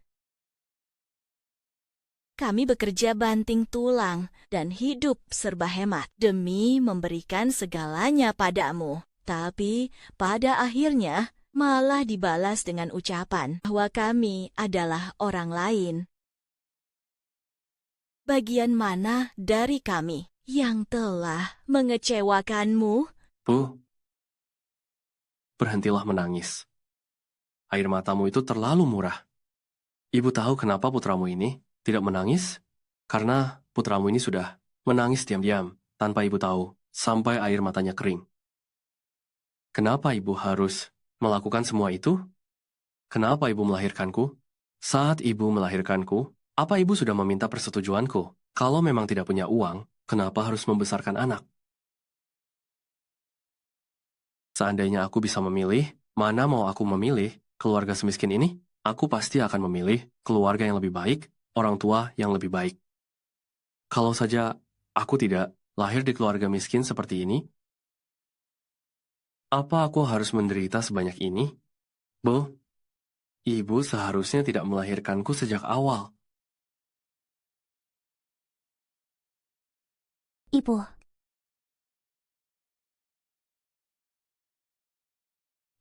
Kami bekerja banting tulang dan hidup serba hemat demi memberikan segalanya padamu. Tapi pada akhirnya malah dibalas dengan ucapan bahwa kami adalah orang lain. Bagian mana dari kami yang telah mengecewakanmu? Bu, berhentilah menangis. Air matamu itu terlalu murah. Ibu tahu kenapa putramu ini tidak menangis? Karena putramu ini sudah menangis diam-diam, tanpa ibu tahu, sampai air matanya kering. Kenapa ibu harus melakukan semua itu? Kenapa ibu melahirkanku? Saat ibu melahirkanku, apa ibu sudah meminta persetujuanku? Kalau memang tidak punya uang, kenapa harus membesarkan anak? Seandainya aku bisa memilih, mana mau aku memilih keluarga semiskin ini? Aku pasti akan memilih keluarga yang lebih baik, orang tua yang lebih baik. Kalau saja aku tidak lahir di keluarga miskin seperti ini, apa aku harus menderita sebanyak ini? Bu, ibu seharusnya tidak melahirkanku sejak awal. Ibu,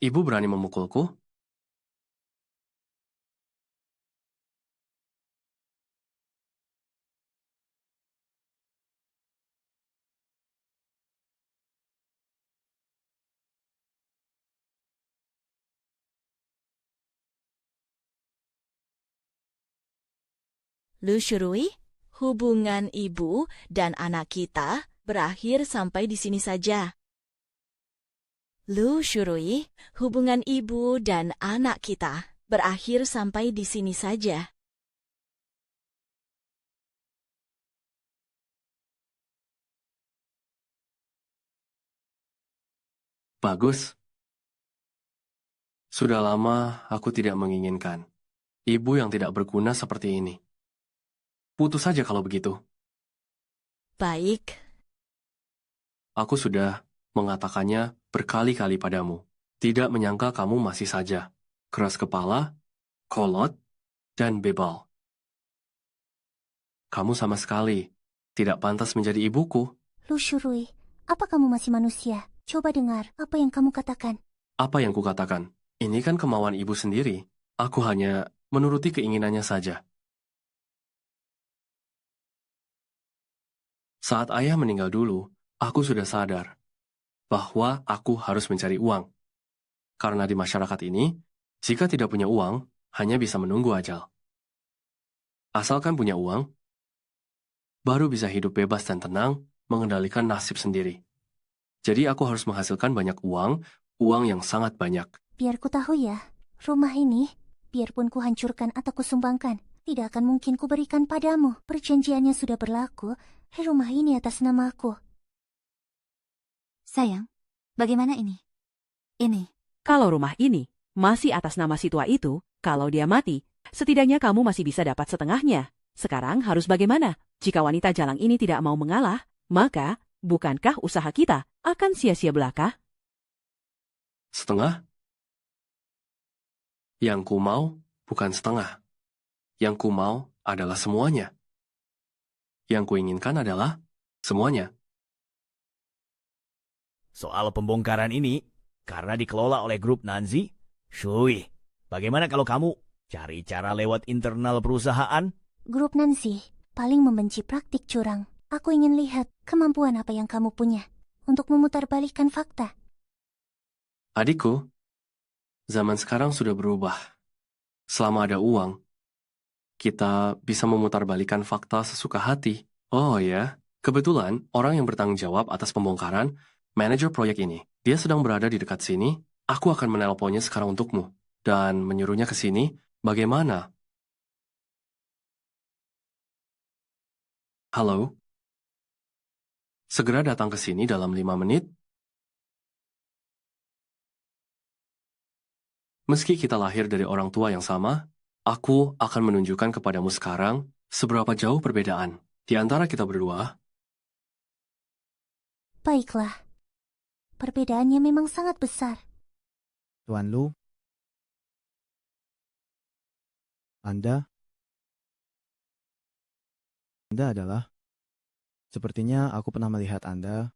Ibu berani memukulku? Lu Shurui, hubungan ibu dan anak kita berakhir sampai di sini saja. Lu Shurui, hubungan ibu dan anak kita berakhir sampai di sini saja. Bagus. Sudah lama aku tidak menginginkan ibu yang tidak berguna seperti ini. Putus saja kalau begitu. Baik, Aku sudah mengatakannya berkali-kali padamu. Tidak menyangka kamu masih saja keras kepala, kolot, dan bebal. Kamu sama sekali tidak pantas menjadi ibuku. Lu Shurui, apa kamu masih manusia? Coba dengar apa yang kamu katakan. Apa yang kukatakan? Ini kan kemauan ibu sendiri. Aku hanya menuruti keinginannya saja. Saat ayah meninggal dulu, aku sudah sadar bahwa aku harus mencari uang. Karena di masyarakat ini, jika tidak punya uang, hanya bisa menunggu ajal. Asalkan punya uang, baru bisa hidup bebas dan tenang, mengendalikan nasib sendiri. Jadi aku harus menghasilkan banyak uang, uang yang sangat banyak. Biar ku tahu ya, rumah ini, biarpun ku hancurkan atau ku sumbangkan, tidak akan mungkin ku berikan padamu. Perjanjiannya sudah berlaku, rumah ini atas nama aku. Sayang, bagaimana ini? Ini. Kalau rumah ini masih atas nama si tua itu, kalau dia mati, setidaknya kamu masih bisa dapat setengahnya. Sekarang harus bagaimana? Jika wanita jalang ini tidak mau mengalah, maka bukankah usaha kita akan sia-sia belaka? Setengah? Yang ku mau bukan setengah. Yang ku mau adalah semuanya. Yang ku inginkan adalah semuanya. Soal pembongkaran ini, karena dikelola oleh grup Nanzi, Shui, bagaimana kalau kamu cari cara lewat internal perusahaan? Grup Nancy paling membenci praktik curang. Aku ingin lihat kemampuan apa yang kamu punya untuk memutarbalikkan fakta. Adikku, zaman sekarang sudah berubah. Selama ada uang, kita bisa memutarbalikkan fakta sesuka hati. Oh ya, kebetulan orang yang bertanggung jawab atas pembongkaran, manajer proyek ini, dia sedang berada di dekat sini. Aku akan menelponnya sekarang untukmu dan menyuruhnya ke sini. Bagaimana? Halo? Segera datang ke sini dalam 5 menit. Meski kita lahir dari orang tua yang sama, aku akan menunjukkan kepadamu sekarang seberapa jauh perbedaan di antara kita berdua. Baiklah. Perbedaannya memang sangat besar. Tuan Lu, Anda adalah... Sepertinya aku pernah melihat Anda.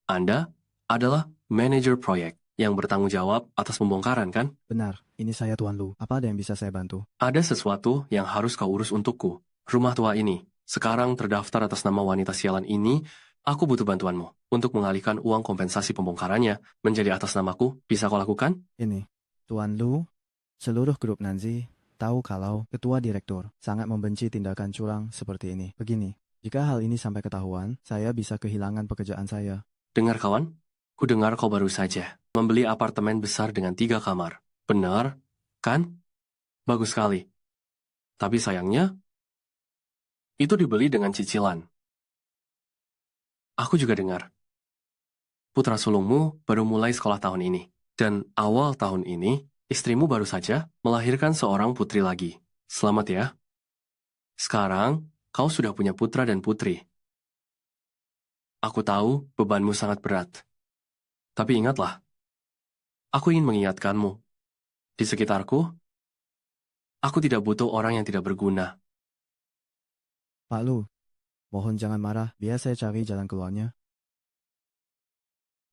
Anda adalah manajer proyek yang bertanggung jawab atas pembongkaran, kan? Benar, ini saya Tuan Lu. Apa ada yang bisa saya bantu? Ada sesuatu yang harus kau urus untukku. Rumah tua ini sekarang terdaftar atas nama wanita sialan ini. Aku butuh bantuanmu untuk mengalihkan uang kompensasi pembongkarannya menjadi atas namaku. Bisa kau lakukan? Ini, Tuan Lu, seluruh grup Nanzi tahu kalau ketua direktur sangat membenci tindakan curang seperti ini. Begini, jika hal ini sampai ketahuan, saya bisa kehilangan pekerjaan saya. Dengar kawan, ku dengar kau baru saja membeli apartemen besar dengan 3 kamar. Benar, kan? Bagus sekali. Tapi sayangnya, itu dibeli dengan cicilan. Aku juga dengar. Putra sulungmu baru mulai sekolah tahun ini. Dan awal tahun ini, istrimu baru saja melahirkan seorang putri lagi. Selamat ya. Sekarang, kau sudah punya putra dan putri. Aku tahu bebanmu sangat berat. Tapi ingatlah, aku ingin mengingatkanmu. Di sekitarku, aku tidak butuh orang yang tidak berguna. Pak Lu, mohon jangan marah, biar saya cari jalan keluarnya.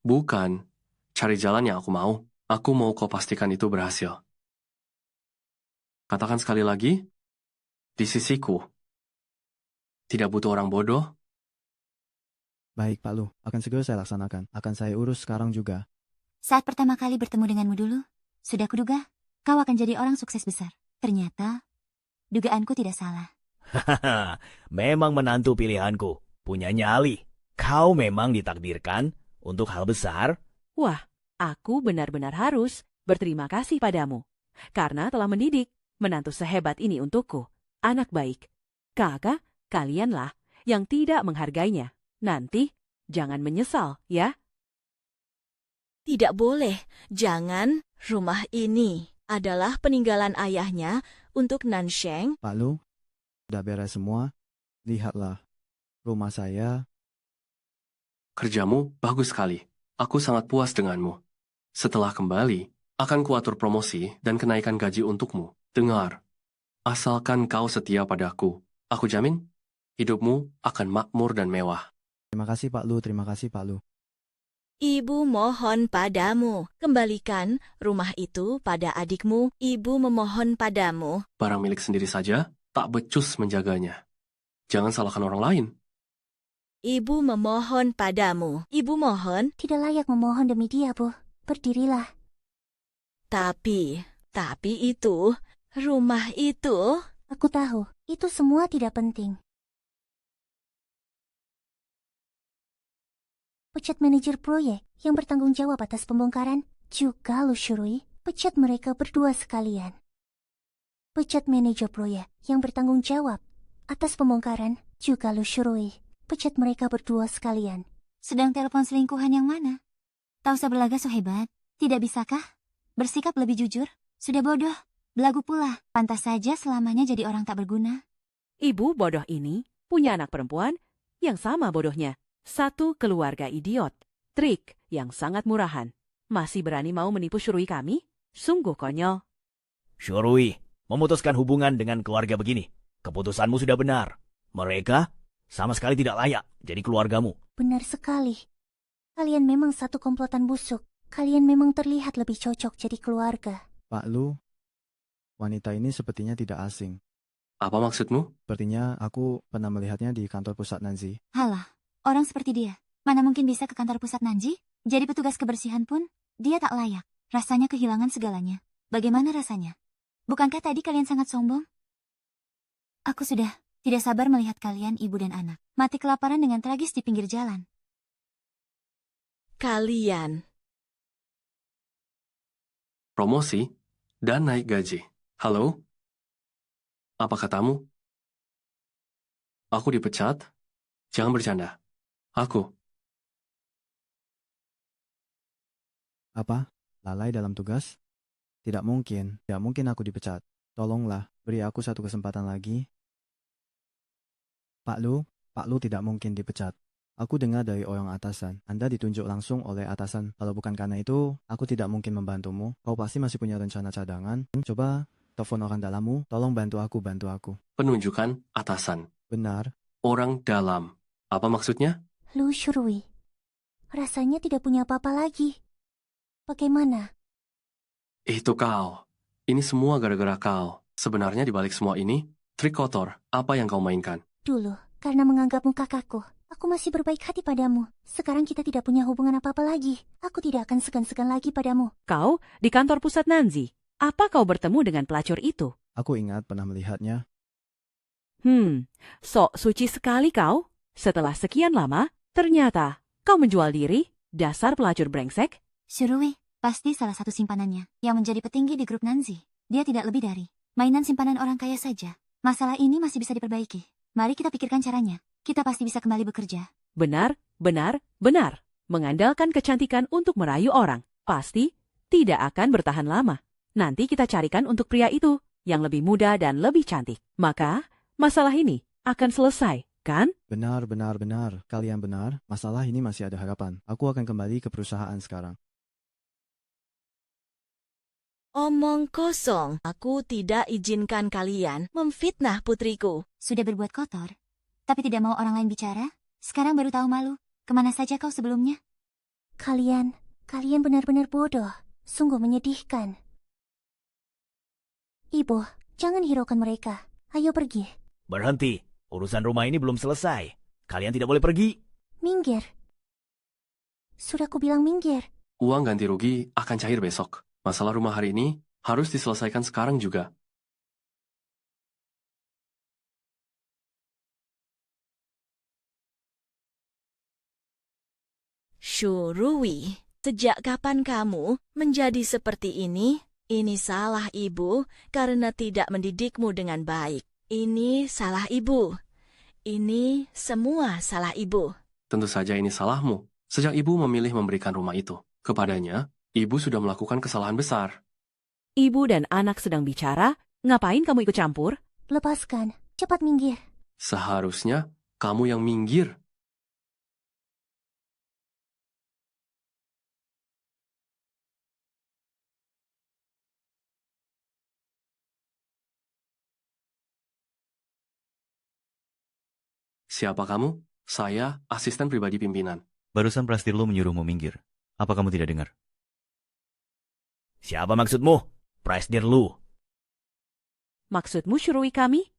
Bukan, cari jalan yang aku mau. Aku mau kau pastikan itu berhasil. Katakan sekali lagi, di sisiku. Tidak butuh orang bodoh. Baik Pak Lu, akan segera saya laksanakan. Akan saya urus sekarang juga. Saat pertama kali bertemu denganmu dulu, sudah kuduga kau akan jadi orang sukses besar. Ternyata, dugaanku tidak salah. Hahaha, memang menantu pilihanku. Punya nyali. Kau memang ditakdirkan untuk hal besar. Wah, aku benar-benar harus berterima kasih padamu. Karena telah mendidik menantu sehebat ini untukku. Anak baik. Kakak, kalianlah yang tidak menghargainya. Nanti, jangan menyesal, ya. Tidak boleh, jangan. Rumah ini adalah peninggalan ayahnya untuk Nansheng. Pak Lu, udah beres semua. Lihatlah, rumah saya. Kerjamu bagus sekali. Aku sangat puas denganmu. Setelah kembali, akan kuatur promosi dan kenaikan gaji untukmu. Dengar, asalkan kau setia padaku, aku jamin hidupmu akan makmur dan mewah. Terima kasih Pak Lu, terima kasih Pak Lu. Ibu mohon padamu, kembalikan rumah itu pada adikmu. Ibu memohon padamu. Barang milik sendiri saja, tak becus menjaganya. Jangan salahkan orang lain. Ibu memohon padamu. Ibu mohon. Tidak layak memohon demi dia, Bu. Berdirilah. Tapi itu, rumah itu... Aku tahu, itu semua tidak penting. Pecat manajer proyek yang bertanggung jawab atas pembongkaran juga Lu Shurui. Pecat mereka berdua sekalian. Pecat manajer proyek yang bertanggung jawab atas pembongkaran juga Lu Shurui. Pecat mereka berdua sekalian. Sedang telepon selingkuhan yang mana? Tak usah berlagak so hebat. Tidak bisakah? Bersikap lebih jujur. Sudah bodoh. Belagu pula. Pantas saja selamanya jadi orang tak berguna. Ibu bodoh ini punya anak perempuan yang sama bodohnya. Satu keluarga idiot. Trik yang sangat murahan. Masih berani mau menipu Shurui kami? Sungguh konyol. Shurui, memutuskan hubungan dengan keluarga begini. Keputusanmu sudah benar. Mereka sama sekali tidak layak jadi keluargamu. Benar sekali. Kalian memang satu komplotan busuk. Kalian memang terlihat lebih cocok jadi keluarga. Pak Lu, wanita ini sepertinya tidak asing. Apa maksudmu? Sepertinya aku pernah melihatnya di kantor pusat Nanzi. Halah, orang seperti dia. Mana mungkin bisa ke kantor pusat Nanji? Jadi petugas kebersihan pun, dia tak layak. Rasanya kehilangan segalanya. Bagaimana rasanya? Bukankah tadi kalian sangat sombong? Aku sudah tidak sabar melihat kalian ibu dan anak. Mati kelaparan dengan tragis di pinggir jalan. Kalian. Promosi dan naik gaji. Halo? Apa katamu? Aku dipecat? Jangan bercanda. Aku. Apa? Lalai dalam tugas? Tidak mungkin aku dipecat. Tolonglah, beri aku satu kesempatan lagi. Pak Lu tidak mungkin dipecat. Aku dengar dari orang atasan, Anda ditunjuk langsung oleh atasan. Kalau bukan karena itu, aku tidak mungkin membantumu. Kau pasti masih punya rencana cadangan. Coba telepon orang dalammu, tolong bantu aku. Penunjukan atasan. Benar, Orang dalam. Apa maksudnya? Lu Shurui, rasanya tidak punya apa-apa lagi. Bagaimana? Itu kau. Ini semua gara-gara kau. Sebenarnya di balik semua ini, trik kotor. Apa yang kau mainkan? Dulu, karena menganggapmu kakakku, aku masih berbaik hati padamu. Sekarang kita tidak punya hubungan apa-apa lagi. Aku tidak akan segan-segan lagi padamu. Kau di kantor pusat Nanzi. Apa kau bertemu dengan pelacur itu? aku ingat pernah melihatnya. Sok suci sekali kau. Setelah sekian lama, ternyata kau menjual diri, dasar pelacur brengsek. Shurui, pasti salah satu simpanannya yang menjadi petinggi di grup Nanzi. Dia tidak lebih dari mainan simpanan orang kaya saja. Masalah ini masih bisa diperbaiki. Mari kita pikirkan caranya. Kita pasti bisa kembali bekerja. Benar. Mengandalkan kecantikan untuk merayu orang, pasti tidak akan bertahan lama. Nanti kita carikan untuk pria itu yang lebih muda dan lebih cantik. Maka, masalah ini akan selesai, kan? Benar. Kalian benar, masalah ini masih ada harapan. Aku akan kembali ke perusahaan sekarang. Omong kosong. Aku tidak izinkan kalian memfitnah putriku. Sudah berbuat kotor, tapi tidak mau orang lain bicara. Sekarang baru tahu malu. Kemana saja kau sebelumnya? Kalian benar-benar bodoh. Sungguh menyedihkan. Ibu, jangan hiraukan mereka. Ayo pergi. Berhenti. Urusan rumah ini belum selesai. Kalian tidak boleh pergi. Minggir. Sudah kubilang minggir. Uang ganti rugi akan cair besok. Masalah rumah hari ini harus diselesaikan sekarang juga. Shurui, sejak kapan kamu menjadi seperti ini? Ini salah ibu karena tidak mendidikmu dengan baik. Ini salah ibu. Ini semua salah ibu. Tentu saja ini salahmu. Sejak ibu memilih memberikan rumah itu kepadanya, ibu sudah melakukan kesalahan besar. Ibu dan anak sedang bicara, ngapain kamu ikut campur? Lepaskan. Cepat minggir. Seharusnya kamu yang minggir. Siapa kamu? Saya asisten pribadi pimpinan. Barusan Prastirlu menyuruhmu minggir. Apa kamu tidak dengar? Siapa maksudmu? Prasdirlu. Maksudmu Shurui kami?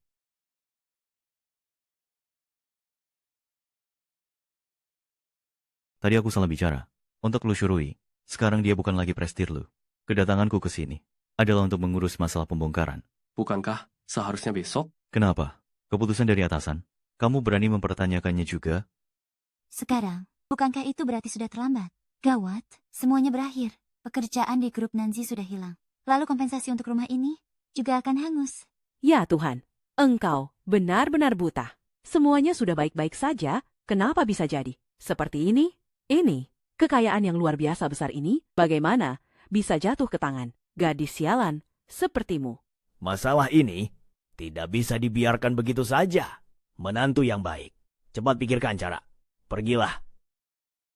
Tadi aku salah bicara. Untuk Lu Shurui, sekarang dia bukan lagi Prastirlu. Kedatanganku ke sini adalah untuk mengurus masalah pembongkaran. Bukankah seharusnya besok? Kenapa? Keputusan dari atasan? Kamu berani mempertanyakannya juga? Sekarang, bukankah itu berarti sudah terlambat? Gawat, semuanya berakhir. Pekerjaan di grup Nanzi sudah hilang. Lalu kompensasi untuk rumah ini juga akan hangus. Ya Tuhan, engkau benar-benar buta. Semuanya sudah baik-baik saja, kenapa bisa jadi? Seperti ini? Ini, kekayaan yang luar biasa besar ini, bagaimana bisa jatuh ke tangan gadis sialan sepertimu? Masalah ini tidak bisa dibiarkan begitu saja. Menantu yang baik. Cepat pikirkan cara. Pergilah.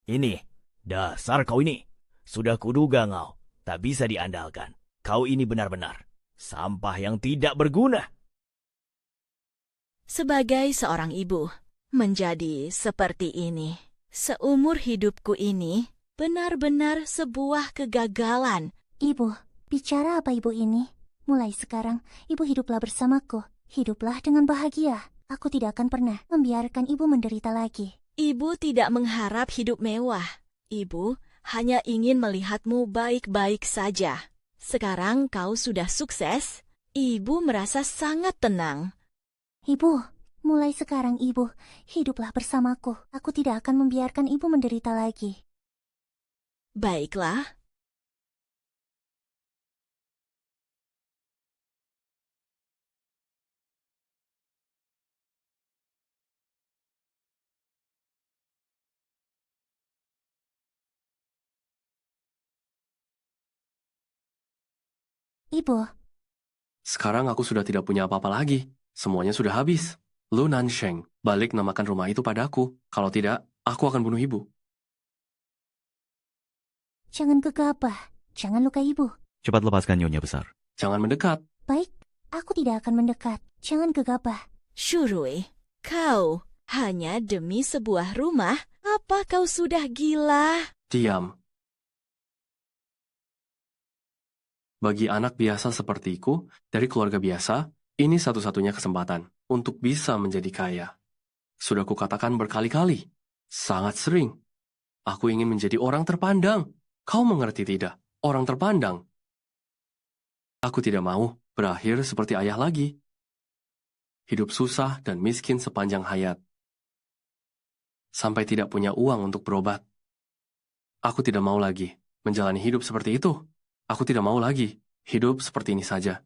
Ini, dasar kau ini. Sudah kuduga kau, tak bisa diandalkan. Kau ini benar-benar sampah yang tidak berguna. Sebagai seorang ibu, menjadi seperti ini, seumur hidupku ini benar-benar sebuah kegagalan. Ibu, bicara apa ibu ini? Mulai sekarang, ibu hiduplah bersamaku. hiduplah dengan bahagia. Aku tidak akan pernah membiarkan ibu menderita lagi. Ibu tidak mengharap hidup mewah. Ibu hanya ingin melihatmu baik-baik saja. Sekarang kau sudah sukses, ibu merasa sangat tenang. Ibu, mulai sekarang ibu, hiduplah bersamaku. Aku tidak akan membiarkan ibu menderita lagi. Baiklah. Ibu, Sekarang aku sudah tidak punya apa-apa lagi. Semuanya sudah habis. Lu Nansheng, balik namakan rumah itu padaku. Kalau tidak, aku akan bunuh ibu. jangan gegabah. Jangan luka ibu. Cepat lepaskan Nyonya Besar. Jangan mendekat. Baik, aku tidak akan mendekat. Jangan gegabah. Shurui, kau hanya demi sebuah rumah? Apa kau sudah gila? Diam. Bagi anak biasa sepertiku, dari keluarga biasa, ini satu-satunya kesempatan untuk bisa menjadi kaya. Sudah kukatakan berkali-kali, sangat sering. Aku ingin menjadi orang terpandang. Kau mengerti tidak? Orang terpandang. Aku tidak mau berakhir seperti ayah lagi. Hidup susah dan miskin sepanjang hayat. Sampai tidak punya uang untuk berobat. Aku tidak mau lagi menjalani hidup seperti itu. Aku tidak mau lagi hidup seperti ini saja.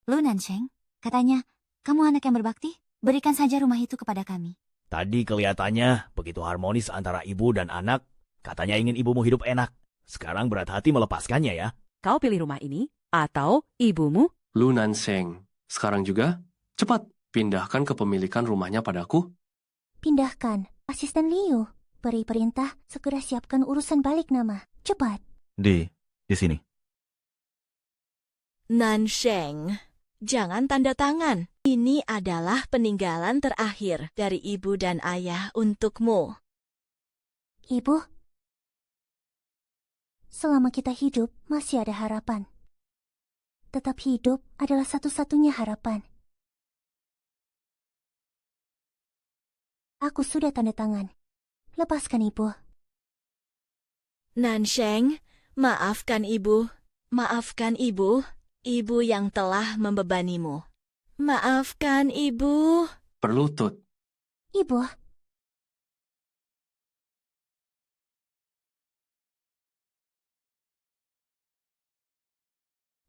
Lu Nansheng, katanya, kamu anak yang berbakti? Berikan saja rumah itu kepada kami. Tadi kelihatannya begitu harmonis antara ibu dan anak. Katanya ingin ibumu hidup enak. Sekarang berat hati melepaskannya ya. Kau pilih rumah ini atau ibumu? Lu Nanseng, sekarang juga, cepat pindahkan kepemilikan rumahnya padaku. Pindahkan. Asisten Liu, beri perintah segera siapkan urusan balik nama. Cepat. Di sini. Nansheng, jangan tanda tangan. Ini adalah peninggalan terakhir dari ibu dan ayah untukmu. Ibu, selama kita hidup masih ada harapan. Tetap hidup adalah satu-satunya harapan. Aku sudah tanda tangan. Lepaskan ibu. Nansheng, maafkan ibu. Maafkan ibu. Ibu yang telah membebanimu. Maafkan ibu. Berlutut. Ibu.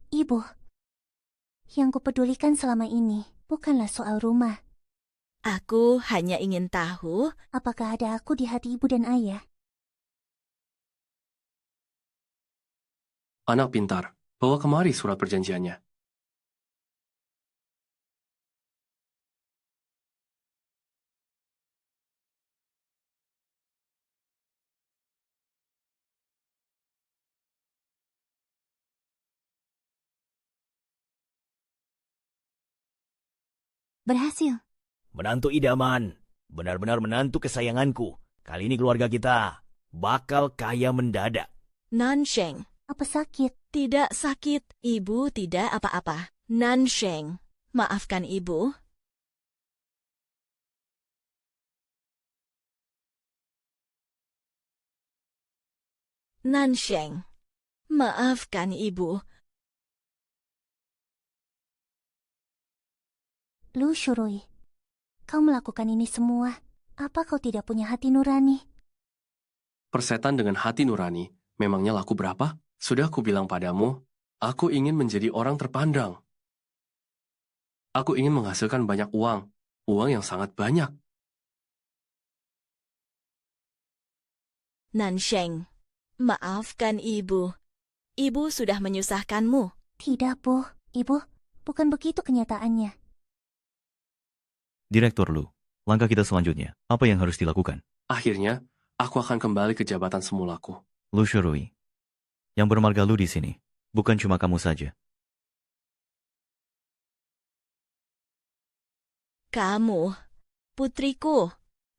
Ibu, yang kupedulikan selama ini bukanlah soal rumah. Aku hanya ingin tahu Apakah ada aku di hati ibu dan ayah? Anak pintar, bawa kemari surat perjanjiannya. Berhasil. Menantu idaman. Benar-benar menantu kesayanganku. Kali ini keluarga kita bakal kaya mendadak. Nansheng. Apa sakit? Tidak sakit. Ibu tidak apa-apa. Nansheng. Maafkan ibu. Nansheng. Maafkan ibu. Lu Shurui, kau melakukan ini semua. Apa kau tidak punya hati nurani? Persetan dengan hati nurani, memangnya laku berapa? Sudah aku bilang padamu, aku ingin menjadi orang terpandang. Aku ingin menghasilkan banyak uang yang sangat banyak. Nansheng. Maafkan ibu. Ibu sudah menyusahkanmu. Tidak, Bu. Ibu, bukan begitu kenyataannya. Direktur Lu, langkah kita selanjutnya. Apa yang harus dilakukan? Akhirnya, aku akan kembali ke jabatan semulaku. Lu Shurui. Yang bermarga Lu di sini, bukan cuma kamu saja. Kamu, putriku.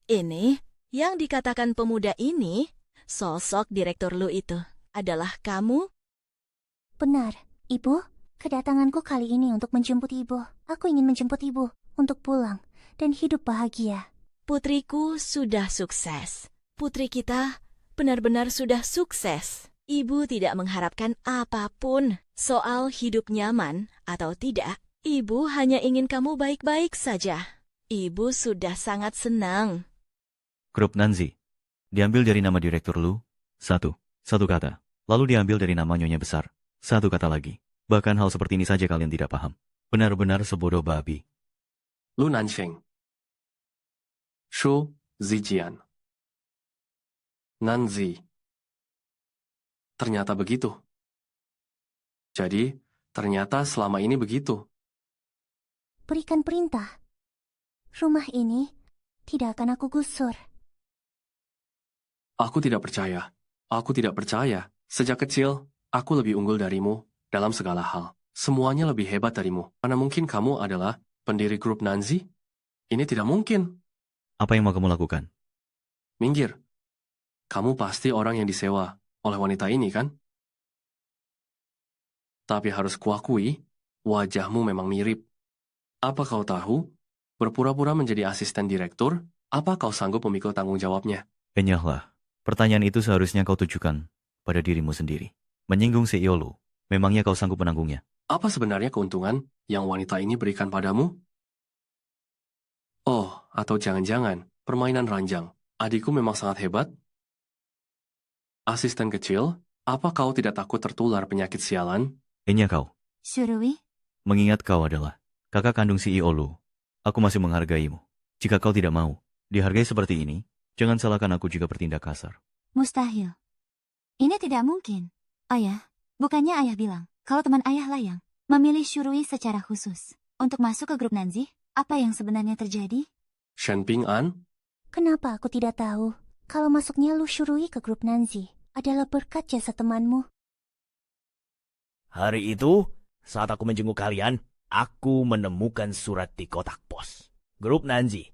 Ini, yang dikatakan pemuda ini, sosok direktur Lu itu, adalah kamu? Benar, Ibu. Kedatanganku kali ini untuk menjemput Ibu. Aku ingin menjemput Ibu. untuk pulang dan hidup bahagia. Putriku sudah sukses. Putri kita benar-benar sudah sukses. Ibu tidak mengharapkan apapun soal hidup nyaman atau tidak. Ibu hanya ingin kamu baik-baik saja. Ibu sudah sangat senang. Grup Nanzi. Diambil dari nama direktur Lu. Satu kata. Lalu diambil dari nama Nyonya Besar. Satu kata lagi. Bahkan hal seperti ini saja kalian tidak paham. Benar-benar sebodoh babi. Lu Nansheng. Shu Zijian. Nanzi. Ternyata begitu. Jadi, ternyata selama ini begitu. Berikan perintah. Rumah ini tidak akan aku gusur. Aku tidak percaya. Aku tidak percaya. Sejak kecil, aku lebih unggul darimu dalam segala hal. Semuanya lebih hebat darimu. Mana mungkin kamu adalah pendiri grup Nanzi? Ini tidak mungkin. Apa yang mau kamu lakukan? Minggir. Kamu pasti orang yang disewa oleh wanita ini, kan? Tapi harus kuakui, wajahmu memang mirip. Apa kau tahu? Berpura-pura menjadi asisten direktur, apa kau sanggup memikul tanggung jawabnya? Enyahlah. Pertanyaan itu seharusnya kau tujukan pada dirimu sendiri. Menyinggung CEO Lu. Memangnya kau sanggup menanggungnya? Apa sebenarnya keuntungan yang wanita ini berikan padamu? Oh, atau jangan-jangan permainan ranjang. Adikku memang sangat hebat. Asisten kecil, apa kau tidak takut tertular penyakit sialan? Enya kau. Shurui, Mengingat kau adalah kakak kandung CEO Lu. Aku masih menghargaimu. Jika kau tidak mau dihargai seperti ini, jangan salahkan aku jika bertindak kasar. mustahil. Ini tidak mungkin. Ayah, bukannya ayah bilang, kalau teman ayah lah yang memilih Shurui secara khusus untuk masuk ke grup Nanzi? Apa yang sebenarnya terjadi? Shen Ping An? Kenapa aku tidak tahu kalau masuknya Lu Shurui ke grup Nanzi adalah berkat jasa temanmu? Hari itu, saat aku menjenguk kalian, aku menemukan surat di kotak pos. Grup Nanzi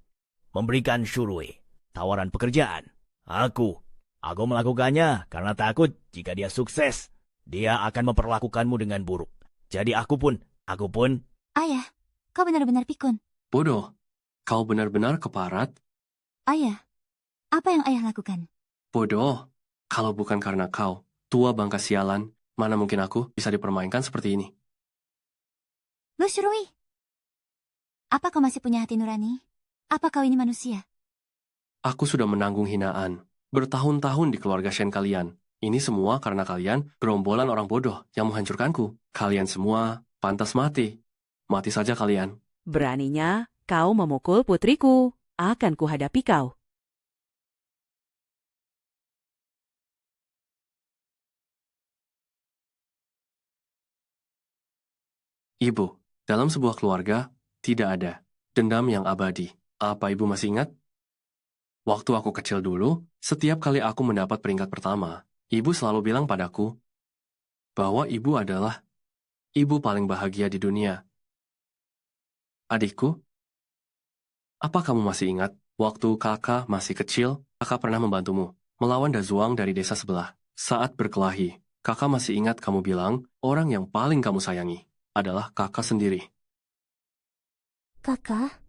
memberikan Shurui tawaran pekerjaan. Aku melakukannya karena takut jika dia sukses, dia akan memperlakukanmu dengan buruk. Jadi aku pun. Ayah, kau benar-benar pikun. Bodoh. Kau benar-benar keparat. Ayah, apa yang ayah lakukan? Bodoh. Kalau bukan karena kau, tua bangka sialan, mana mungkin aku bisa dipermainkan seperti ini? Lu Shurui, apa kau masih punya hati nurani? Apa kau ini manusia? Aku sudah menanggung hinaan. Bertahun-tahun di keluarga Shen kalian. Ini semua karena kalian gerombolan orang bodoh yang menghancurkanku. Kalian semua pantas mati. Mati saja kalian. Beraninya kau memukul putriku. Akan kuhadapi kau. Ibu, dalam sebuah keluarga, tidak ada dendam yang abadi. Apa ibu masih ingat? Waktu aku kecil dulu, setiap kali aku mendapat peringkat pertama, ibu selalu bilang padaku bahwa ibu adalah ibu paling bahagia di dunia. Adikku, apa kamu masih ingat waktu kakak masih kecil, kakak pernah membantumu melawan Dazuang dari desa sebelah. Saat berkelahi, kakak masih ingat kamu bilang orang yang paling kamu sayangi adalah kakak sendiri. Kakak?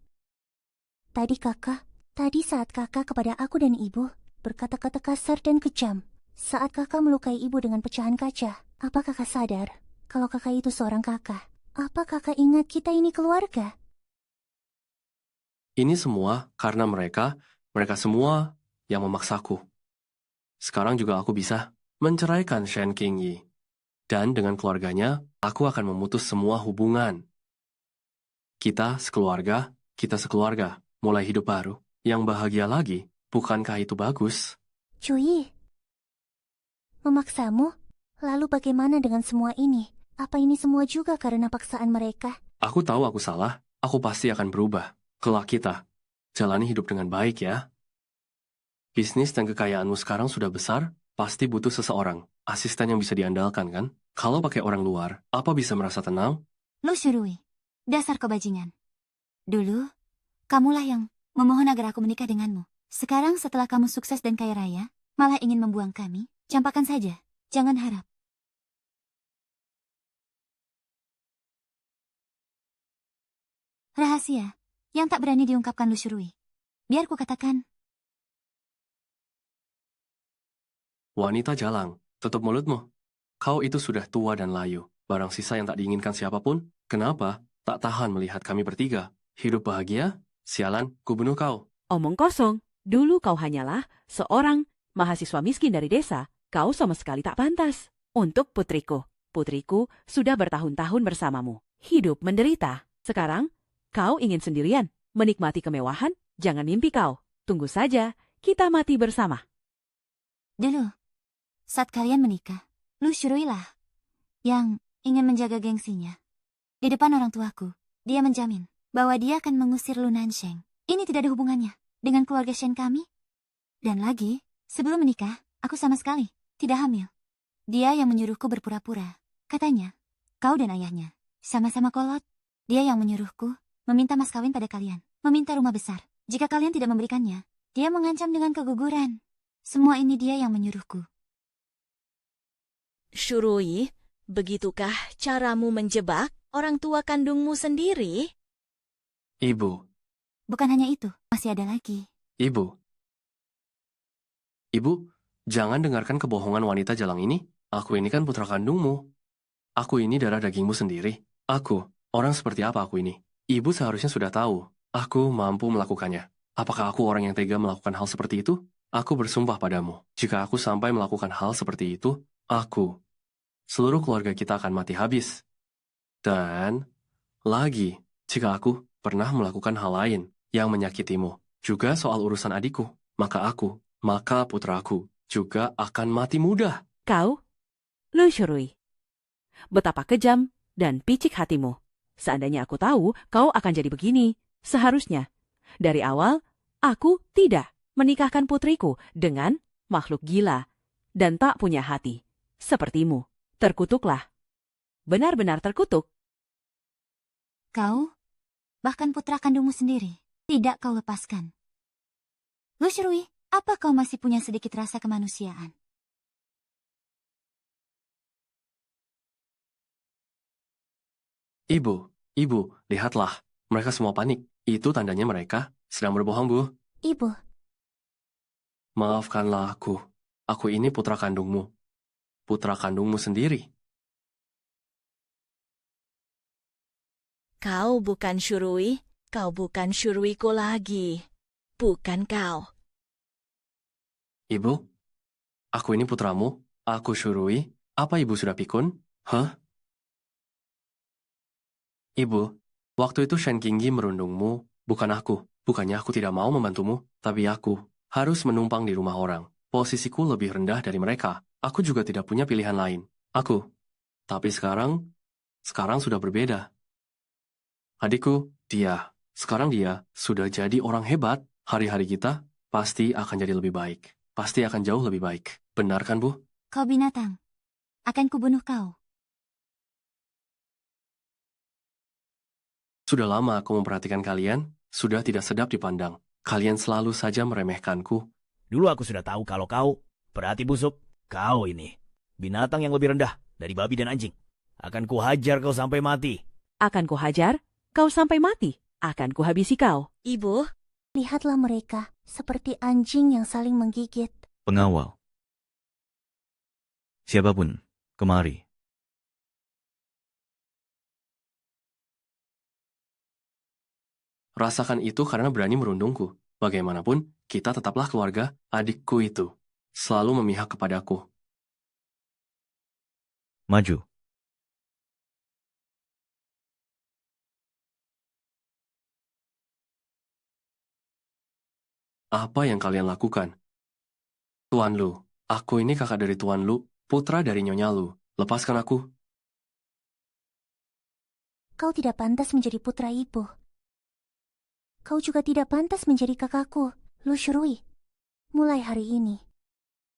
Tadi saat kakak kepada aku dan ibu berkata-kata kasar dan kejam. Saat kakak melukai ibu dengan pecahan kaca, apa kakak sadar kalau kakak itu seorang kakak? Apa kakak ingat kita ini keluarga? Ini semua karena mereka semua yang memaksaku. Sekarang juga aku bisa menceraikan Shen Qingyi. Dan dengan keluarganya, aku akan memutus semua hubungan. Kita sekeluarga, mulai hidup baru. Yang bahagia lagi, bukankah itu bagus? Cui, memaksamu? Lalu bagaimana dengan semua ini? Apa ini semua juga karena paksaan mereka? Aku tahu aku salah, aku pasti akan berubah. Kelak kita, jalani hidup dengan baik ya. Bisnis dan kekayaanmu sekarang sudah besar, pasti butuh seseorang, asisten yang bisa diandalkan kan? Kalau pakai orang luar, apa bisa merasa tenang? Lu Shurui, dasar kau bajingan. Dulu, kamulah yang memohon agar aku menikah denganmu. Sekarang setelah kamu sukses dan kaya raya, malah ingin membuang kami, campakkan saja, jangan harap. Rahasia yang tak berani diungkapkan Lu Shurui. Biar ku katakan, Wanita jalang, tutup mulutmu. Kau itu sudah tua dan layu. Barang sisa yang tak diinginkan siapapun. Kenapa tak tahan melihat kami bertiga? Hidup bahagia? Sialan, ku bunuh kau. Omong kosong. Dulu kau hanyalah seorang mahasiswa miskin dari desa. Kau sama sekali tak pantas. Untuk putriku. Putriku sudah bertahun-tahun bersamamu. Hidup menderita. Sekarang, kau ingin sendirian. Menikmati kemewahan? Jangan mimpi kau. Tunggu saja, kita mati bersama. dulu, saat kalian menikah, Lu Shurui lah yang ingin menjaga gengsinya. Di depan orang tuaku, dia menjamin bahwa dia akan mengusir Lu Nansheng. Ini tidak ada hubungannya dengan keluarga Shen kami. Dan lagi, sebelum menikah, aku sama sekali tidak hamil. Dia yang menyuruhku berpura-pura. Katanya, kau dan ayahnya sama-sama kolot. Dia yang menyuruhku meminta mas kawin pada kalian, meminta rumah besar. Jika kalian tidak memberikannya, dia mengancam dengan keguguran. Semua ini dia yang menyuruhku. Shurui, begitukah caramu menjebak orang tua kandungmu sendiri? Ibu, Bukan hanya itu, masih ada lagi. ibu. Ibu, jangan dengarkan kebohongan wanita jalang ini. Aku ini kan putra kandungmu. Aku ini darah dagingmu sendiri. Aku, orang seperti apa aku ini? Ibu seharusnya sudah tahu, aku mampu melakukannya. Apakah aku orang yang tega melakukan hal seperti itu? Aku bersumpah padamu, jika aku sampai melakukan hal seperti itu, seluruh keluarga kita akan mati habis. Dan, lagi, jika aku pernah melakukan hal lain yang menyakitimu, juga soal urusan adikku, maka putraku juga akan mati muda. Kau, Lu Shurui. Betapa kejam dan picik hatimu. Seandainya aku tahu kau akan jadi begini, seharusnya dari awal aku tidak menikahkan putriku dengan makhluk gila dan tak punya hati. Sepertimu, terkutuklah. Benar-benar terkutuk. Kau, bahkan putra kandungmu sendiri, tidak kau lepaskan. Lu Shurui, apa kau masih punya sedikit rasa kemanusiaan? Ibu, lihatlah, mereka semua panik. Itu tandanya mereka sedang berbohong, Bu. Ibu, Maafkanlah aku. Aku ini putra kandungmu. Putra kandungmu sendiri. Kau bukan Shurui, kau bukan Shuruiku lagi. Bukan kau. Ibu, aku ini putramu. Aku Shurui. Apa ibu sudah pikun? Hah? Ibu, waktu itu Shen Qingyi merundungmu, bukan aku. Bukannya aku tidak mau membantumu, tapi aku harus menumpang di rumah orang. Posisiku lebih rendah dari mereka. Aku juga tidak punya pilihan lain. Tapi sekarang sudah berbeda. Adikku, sekarang dia sudah jadi orang hebat. Hari-hari kita pasti akan jadi lebih baik. Pasti akan jauh lebih baik. Benar kan, Bu? Kau binatang, akan kubunuh kau. Sudah lama aku memperhatikan kalian, sudah tidak sedap dipandang. Kalian selalu saja meremehkanku. Dulu aku sudah tahu kalau kau berhati busuk. Kau ini binatang yang lebih rendah dari babi dan anjing. Akan kuhajar kau sampai mati. Akan kuhajar kau sampai mati. Akan kuhabisi kau. Ibu, lihatlah mereka seperti anjing yang saling menggigit. Pengawal. Siapapun, kemari. Rasakan itu karena berani merundungku. Bagaimanapun, kita tetaplah keluarga. Adikku itu selalu memihak kepadaku. Maju. Apa yang kalian lakukan? Tuan Lu, aku ini kakak dari Tuan Lu, putra dari Nyonya Lu. Lepaskan aku. Kau tidak pantas menjadi putra ibu. Kau juga tidak pantas menjadi kakakku, Lu Shurui. Mulai hari ini,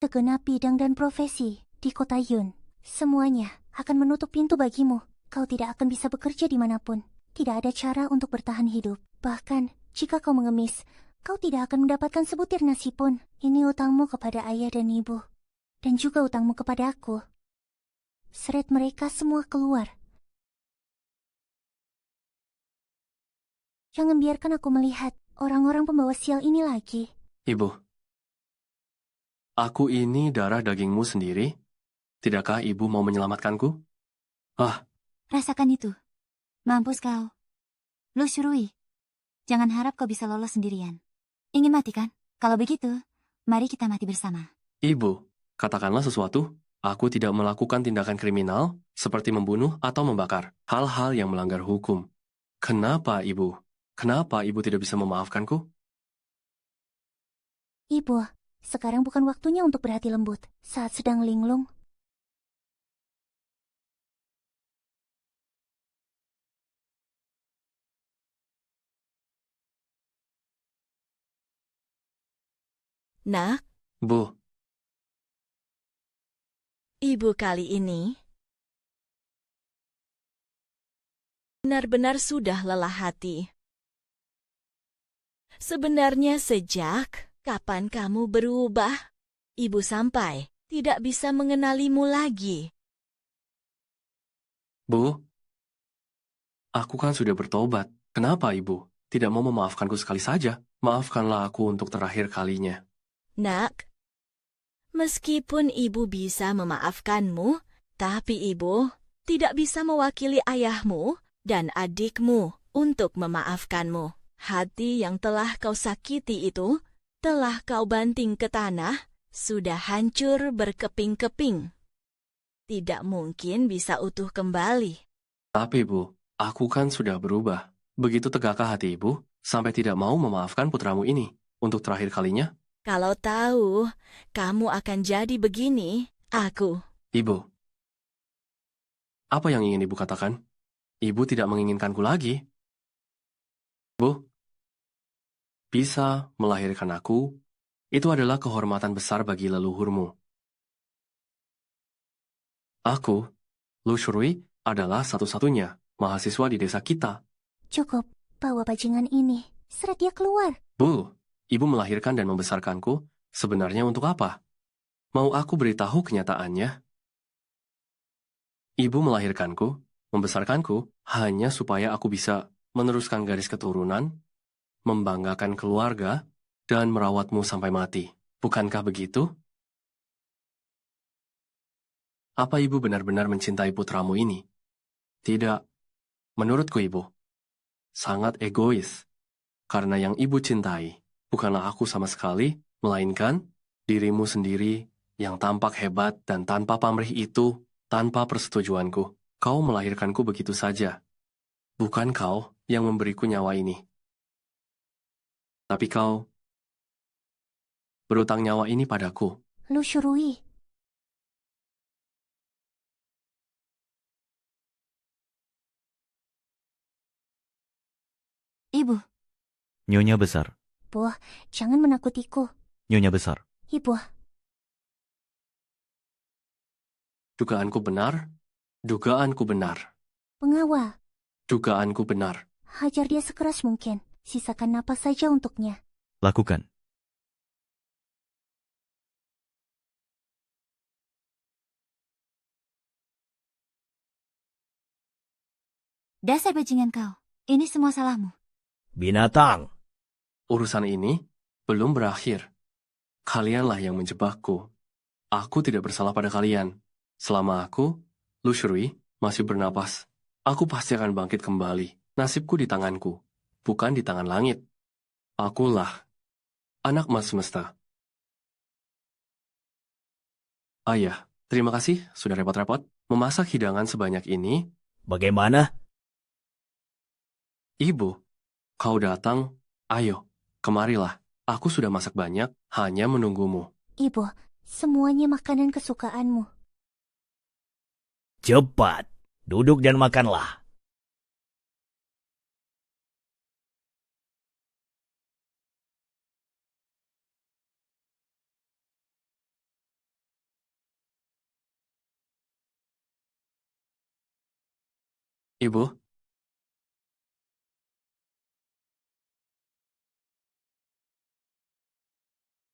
segenap bidang dan profesi di kota Yun, semuanya akan menutup pintu bagimu. Kau tidak akan bisa bekerja dimanapun. Tidak ada cara untuk bertahan hidup. Bahkan, jika kau mengemis, kau tidak akan mendapatkan sebutir nasi pun. Ini utangmu kepada ayah dan ibu. Dan juga utangmu kepada aku. Seret mereka semua keluar. Jangan biarkan aku melihat orang-orang pembawa sial ini lagi. Ibu, aku ini darah dagingmu sendiri. Tidakkah ibu mau menyelamatkanku? Ah, Rasakan itu. Mampus kau. Lu Shurui. Jangan harap kau bisa lolos sendirian. Ingin mati kan? Kalau begitu, mari kita mati bersama. ibu, katakanlah sesuatu. Aku tidak melakukan tindakan kriminal seperti membunuh atau membakar. Hal-hal yang melanggar hukum. Kenapa, ibu? Kenapa ibu tidak bisa memaafkanku? Ibu, sekarang bukan waktunya untuk berhati lembut saat sedang linglung. Nak, Bu, ibu kali ini benar-benar sudah lelah hati. Sebenarnya sejak kapan kamu berubah? Ibu sampai tidak bisa mengenalimu lagi. Bu, aku kan sudah bertobat. Kenapa ibu tidak mau memaafkanku sekali saja? Maafkanlah aku untuk terakhir kalinya. Nak, meskipun ibu bisa memaafkanmu, tapi ibu tidak bisa mewakili ayahmu dan adikmu untuk memaafkanmu. Hati yang telah kau sakiti itu, telah kau banting ke tanah, sudah hancur berkeping-keping. Tidak mungkin bisa utuh kembali. Tapi bu, aku kan sudah berubah. Begitu tegakkah hati ibu sampai tidak mau memaafkan putramu ini untuk terakhir kalinya? Kalau tahu kamu akan jadi begini, aku. Ibu, apa yang ingin ibu katakan? Ibu tidak menginginkanku lagi. Bu, bisa melahirkan aku, itu adalah kehormatan besar bagi leluhurmu. Aku, Lu Shurui, adalah satu-satunya mahasiswa di desa kita. Cukup, bawa bajingan ini. Seret dia keluar. Bu, ibu melahirkan dan membesarkanku, sebenarnya untuk apa? Mau aku beritahu kenyataannya? Ibu melahirkanku, membesarkanku, hanya supaya aku bisa meneruskan garis keturunan, membanggakan keluarga, dan merawatmu sampai mati. Bukankah begitu? Apa ibu benar-benar mencintai putramu ini? Tidak. Menurutku ibu, sangat egois. Karena yang ibu cintai bukanlah aku sama sekali, melainkan dirimu sendiri yang tampak hebat dan tanpa pamrih itu, tanpa persetujuanku. Kau melahirkanku begitu saja. Bukan kau yang memberiku nyawa ini. Tapi kau berutang nyawa ini padaku. Lu Shurui. Ibu, Nyonya besar. Bu, jangan menakutiku. Nyonya besar. Ibu, Dugaanku benar, dugaanku benar, pengawal. dugaanku benar. Hajar dia sekeras mungkin. Sisakan napas saja untuknya. Lakukan. dasar bajingan kau. Ini semua salahmu. Binatang, Urusan ini belum berakhir. Kalianlah yang menjebakku. Aku tidak bersalah pada kalian. Selama aku, Lu Shurui, masih bernapas, aku pasti akan bangkit kembali. Nasibku di tanganku, bukan di tangan langit. Akulah anak Mas Semesta. Ayah, terima kasih sudah repot-repot memasak hidangan sebanyak ini. bagaimana? Ibu, kau datang, ayo, kemarilah. Aku sudah masak banyak, hanya menunggumu. Ibu, semuanya makanan kesukaanmu. Cepat, duduk dan makanlah. Ibu,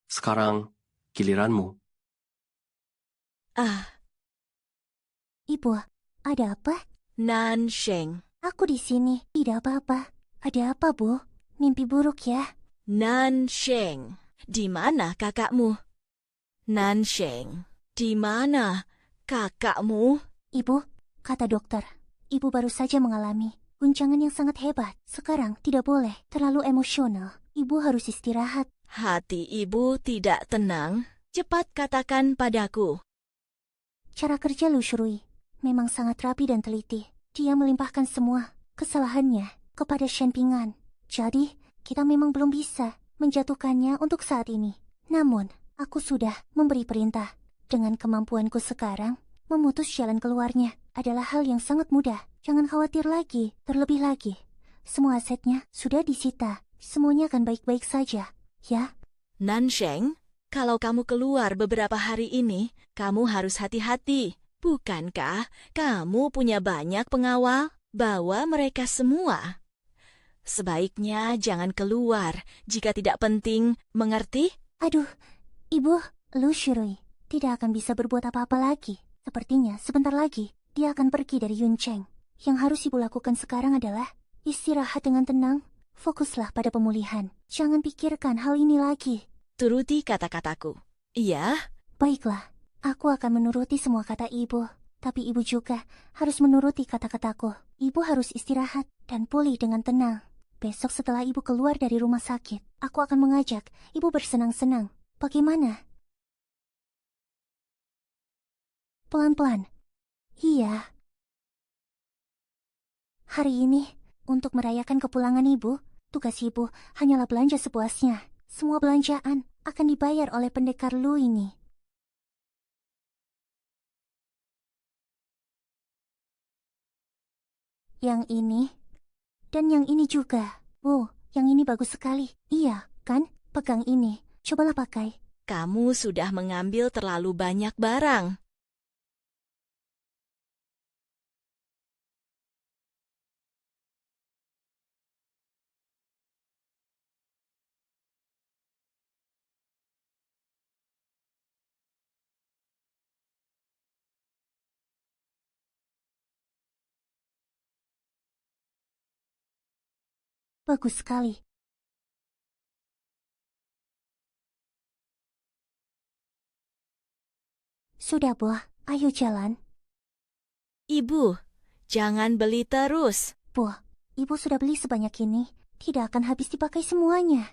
sekarang giliranmu. Ah, Ibu, ada apa? Nan Sheng. Aku di sini. Tidak apa-apa. Ada apa, Bu? Mimpi buruk ya? Nansheng, di mana kakakmu? Nansheng, di mana kakakmu? Ibu, kata dokter, ibu baru saja mengalami guncangan yang sangat hebat. Sekarang tidak boleh terlalu emosional. Ibu harus istirahat. Hati ibu tidak tenang. Cepat katakan padaku. Cara kerja Lu Shurui memang sangat rapi dan teliti. Dia melimpahkan semua kesalahannya kepada Shen Ping'an. Jadi, kita memang belum bisa menjatuhkannya untuk saat ini. Namun, aku sudah memberi perintah. Dengan kemampuanku sekarang, memutus jalan keluarnya adalah hal yang sangat mudah. Jangan khawatir lagi, terlebih lagi. Semua asetnya sudah disita. Semuanya akan baik-baik saja, ya? Nansheng, kalau kamu keluar beberapa hari ini, kamu harus hati-hati. Bukankah kamu punya banyak pengawal? Bawa mereka semua. Sebaiknya jangan keluar jika tidak penting, mengerti? Aduh, Ibu, Lu Shurui tidak akan bisa berbuat apa-apa lagi. Sepertinya sebentar lagi dia akan pergi dari Yuncheng. Yang harus Ibu lakukan sekarang adalah istirahat dengan tenang. Fokuslah pada pemulihan. Jangan pikirkan hal ini lagi. Turuti kata-kataku. Iya? Baiklah, aku akan menuruti semua kata Ibu. Tapi Ibu juga harus menuruti kata-kataku. Ibu harus istirahat dan pulih dengan tenang. Besok setelah Ibu keluar dari rumah sakit, aku akan mengajak Ibu bersenang-senang. Bagaimana? Pelan-pelan. Iya. Hari ini, untuk merayakan kepulangan Ibu, tugas Ibu hanyalah belanja sepuasnya. Semua belanjaan akan dibayar oleh pendekar Lu ini. Yang ini, dan yang ini juga. Oh, yang ini bagus sekali. Iya, kan? Pegang ini. Cobalah pakai. Kamu sudah mengambil terlalu banyak barang. Bagus sekali. Sudah, Bu. Ayo jalan. Ibu, jangan beli terus. Bu, Ibu sudah beli sebanyak ini. Tidak akan habis dipakai semuanya.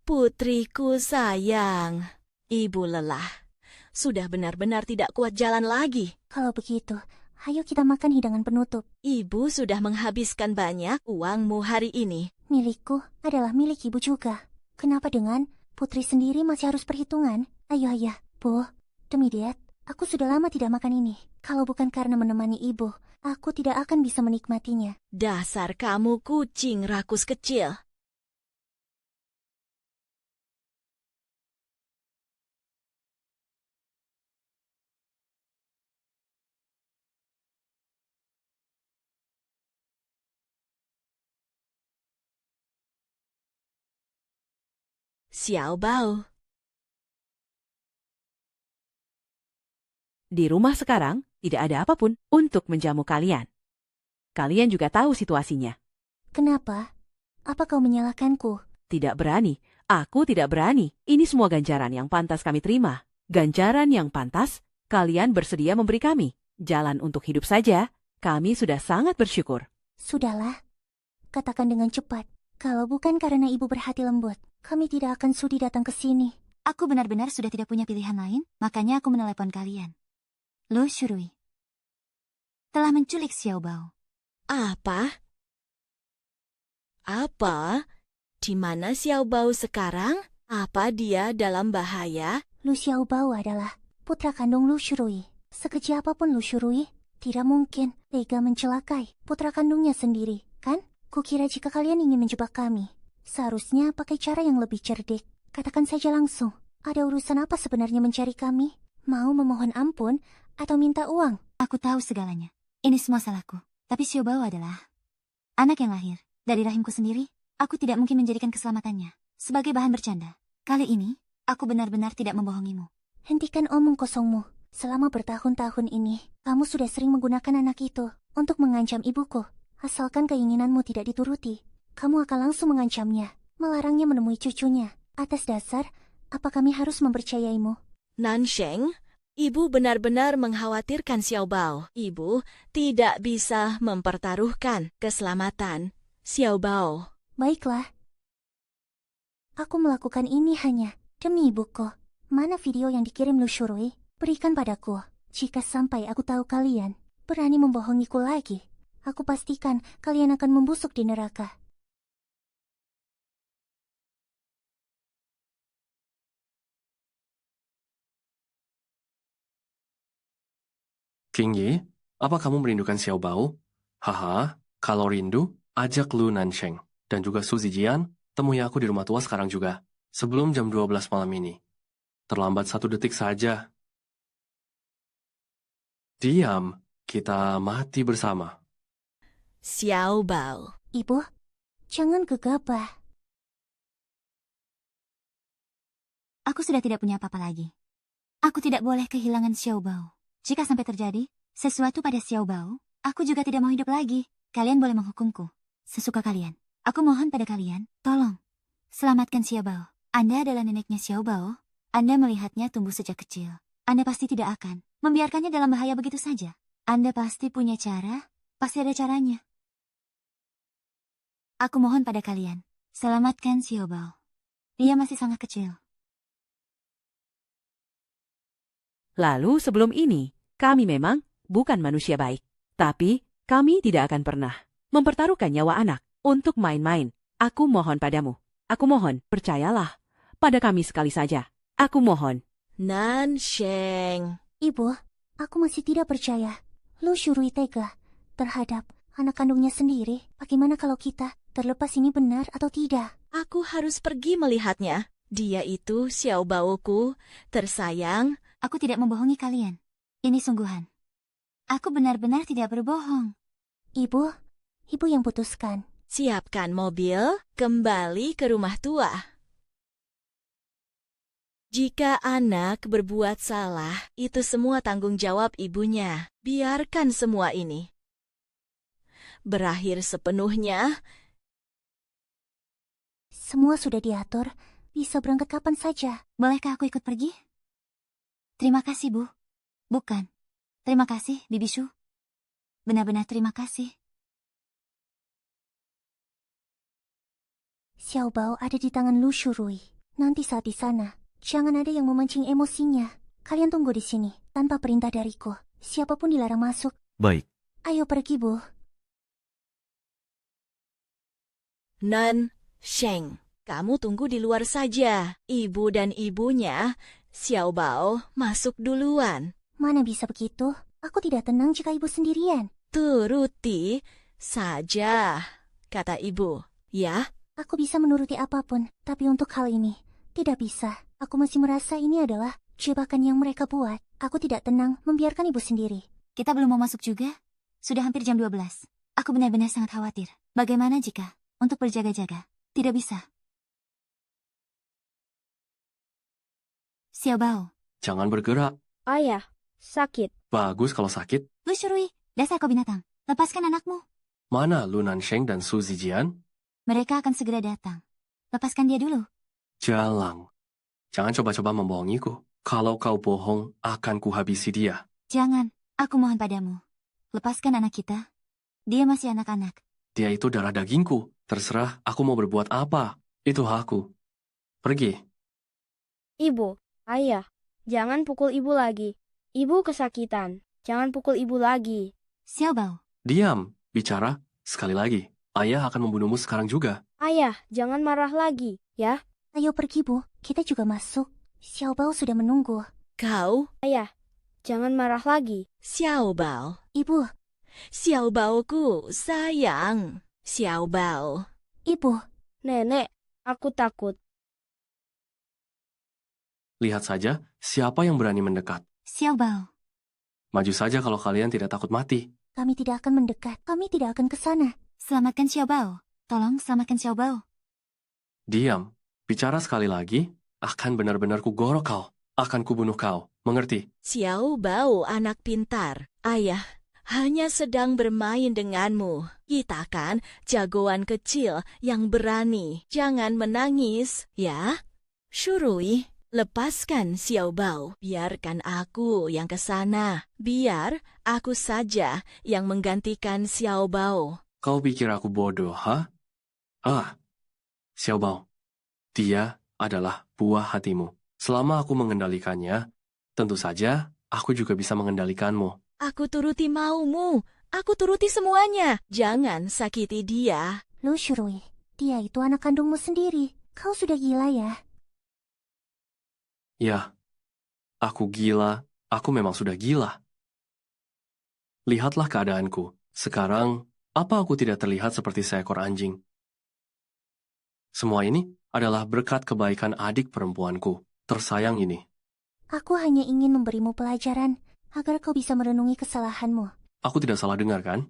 Putriku sayang, ibu lelah. Sudah benar-benar tidak kuat jalan lagi. Kalau begitu, ayo kita makan hidangan penutup. Ibu sudah menghabiskan banyak uangmu hari ini. Milikku adalah milik Ibu juga. Kenapa dengan putri sendiri masih harus perhitungan? Ayo, ayah. Bu, demi diet, aku sudah lama tidak makan ini. Kalau bukan karena menemani Ibu, aku tidak akan bisa menikmatinya. Dasar kamu kucing rakus kecil. Xiao Bao. Di rumah sekarang, tidak ada apapun untuk menjamu kalian. Kalian juga tahu situasinya. Kenapa? Apa kau menyalahkanku? Tidak berani. Aku tidak berani. Ini semua ganjaran yang pantas kami terima. Ganjaran yang pantas, kalian bersedia memberi kami. Jalan untuk hidup saja, kami sudah sangat bersyukur. Sudahlah. Katakan dengan cepat. Kalau bukan karena Ibu berhati lembut, kami tidak akan sudi datang ke sini. Aku benar-benar sudah tidak punya pilihan lain, makanya aku menelepon kalian. Lu Shurui telah menculik Xiao Bao. Apa? Apa? Di mana Xiao Bao sekarang? Apa dia dalam bahaya? Lu Xiao Bao adalah putra kandung Lu Shurui. Sekecil apapun Lu Shurui, tidak mungkin tega mencelakai putra kandungnya sendiri, kan? Kukira jika kalian ingin menjebak kami, seharusnya pakai cara yang lebih cerdik. Katakan saja langsung, ada urusan apa sebenarnya mencari kami? Mau memohon ampun atau minta uang? Aku tahu segalanya. Ini semua salahku. Tapi Xiao Bao adalah anak yang lahir dari rahimku sendiri. Aku tidak mungkin menjadikan keselamatannya sebagai bahan bercanda. Kali ini, aku benar-benar tidak membohongimu. Hentikan omong kosongmu. Selama bertahun-tahun ini, kamu sudah sering menggunakan anak itu untuk mengancam ibuku. Asalkan keinginanmu tidak dituruti, kamu akan langsung mengancamnya, melarangnya menemui cucunya. Atas dasar, apa kami harus mempercayaimu? Nansheng, ibu benar-benar mengkhawatirkan Xiaobao. Ibu tidak bisa mempertaruhkan keselamatan Xiaobao. Baiklah. Aku melakukan ini hanya demi ibuku. Mana video yang dikirim Lu Shurui? Berikan padaku. Jika sampai aku tahu kalian berani membohongiku lagi, aku pastikan kalian akan membusuk di neraka. King Yi, apa kamu merindukan Xiaobao? Haha, kalau rindu, ajak Lu Nansheng. Dan juga Su Zijian, temui aku di rumah tua sekarang juga. Sebelum jam 12 malam ini. Terlambat 1 detik saja. Diam, kita mati bersama. Xiaobao. Ibu, jangan gegabah. Aku sudah tidak punya apa-apa lagi. Aku tidak boleh kehilangan Xiaobao. Jika sampai terjadi sesuatu pada Xiaobao, aku juga tidak mau hidup lagi. Kalian boleh menghukumku sesuka kalian. Aku mohon pada kalian, tolong selamatkan Xiaobao. Anda adalah neneknya Xiaobao. Anda melihatnya tumbuh sejak kecil. Anda pasti tidak akan membiarkannya dalam bahaya begitu saja. Anda pasti punya cara, pasti ada caranya. Aku mohon pada kalian, selamatkan Xiaobao. Dia masih sangat kecil. Lalu sebelum ini, kami memang bukan manusia baik. Tapi, kami tidak akan pernah mempertaruhkan nyawa anak untuk main-main. Aku mohon padamu. Aku mohon, percayalah pada kami sekali saja. Aku mohon. Nansheng. Ibu, aku masih tidak percaya. Lu Shurui tega terhadap anak kandungnya sendiri. Bagaimana kalau kita terlepas ini benar atau tidak? Aku harus pergi melihatnya. Dia itu Xiaobaoku tersayang. Aku tidak membohongi kalian. Ini sungguhan. Aku benar-benar tidak berbohong. Ibu yang putuskan. Siapkan mobil, kembali ke rumah tua. Jika anak berbuat salah, itu semua tanggung jawab ibunya. Biarkan semua ini berakhir sepenuhnya. Semua sudah diatur, bisa berangkat kapan saja. Bolehkah aku ikut pergi? Terima kasih, Bu. Bukan. Terima kasih, Bibi Shu. Benar-benar terima kasih. Xiaobao ada di tangan Lu Shurui. Nanti saat di sana, jangan ada yang memancing emosinya. Kalian tunggu di sini, tanpa perintah dariku. Siapapun dilarang masuk. Baik, Ayo pergi, Bu. Nansheng, kamu tunggu di luar saja. Ibu dan ibunya, Xiaobao masuk duluan. Mana bisa begitu? Aku tidak tenang jika ibu sendirian. Turuti saja, kata ibu. Ya, Aku bisa menuruti apapun, tapi untuk hal ini, tidak bisa. Aku masih merasa ini adalah jebakan yang mereka buat. Aku tidak tenang membiarkan ibu sendiri. Kita belum mau masuk juga? Sudah hampir jam 12. Aku benar-benar sangat khawatir. Bagaimana jika, untuk berjaga-jaga, tidak bisa? Xiaobao. Jangan bergerak. Ayah, sakit. Bagus kalau sakit. Lu Shurui, dasar kau binatang. Lepaskan anakmu. Mana Lu Nansheng dan Su Zijian? Mereka akan segera datang. Lepaskan dia dulu. Jalang. Jangan coba-coba membohongiku. Kalau kau bohong, akan kuhabisi dia. Jangan, aku mohon padamu. Lepaskan anak kita. Dia masih anak-anak. Dia itu darah dagingku. Terserah aku mau berbuat apa. Itu hakku. Pergi. Ibu, ayah, jangan pukul ibu lagi. Ibu kesakitan. Jangan pukul ibu lagi. Xiaobao. Diam. Bicara. Sekali lagi. Ayah akan membunuhmu sekarang juga. Ayah, jangan marah lagi, ya. Ayo pergi, Bu. Kita juga masuk. Xiaobao sudah menunggu. kau, Ayah, jangan marah lagi. Xiaobao. Ibu, Xiaobaoku, sayang. Xiaobao. Ibu. Nenek, aku takut. Lihat saja siapa yang berani mendekat. Xiaobao. Maju saja kalau kalian tidak takut mati. Kami tidak akan mendekat. Kami tidak akan ke sana. Selamatkan Xiaobao. Tolong selamatkan Xiaobao. Diam. Bicara sekali lagi, akan benar-benar kugorok kau. Akan kubunuh kau. Mengerti? Xiaobao anak pintar. Ayah, hanya sedang bermain denganmu. Kita kan jagoan kecil yang berani. Jangan menangis, ya? Shurui, lepaskan Xiao Bao. Biarkan aku yang ke sana. Biar aku saja yang menggantikan Xiao Bao. Kau pikir aku bodoh, ha? Xiao Bao, dia adalah buah hatimu. Selama aku mengendalikannya, tentu saja aku juga bisa mengendalikanmu. Aku turuti maumu. Aku turuti semuanya. Jangan sakiti dia. Lu Shurui, dia itu anak kandungmu sendiri. Kau sudah gila ya? Ya, aku gila. Aku memang sudah gila. Lihatlah keadaanku. Sekarang, apa aku tidak terlihat seperti seekor anjing? Semua ini adalah berkat kebaikan adik perempuanku, tersayang ini. Aku hanya ingin memberimu pelajaran agar kau bisa merenungi kesalahanmu. Aku tidak salah dengar kan?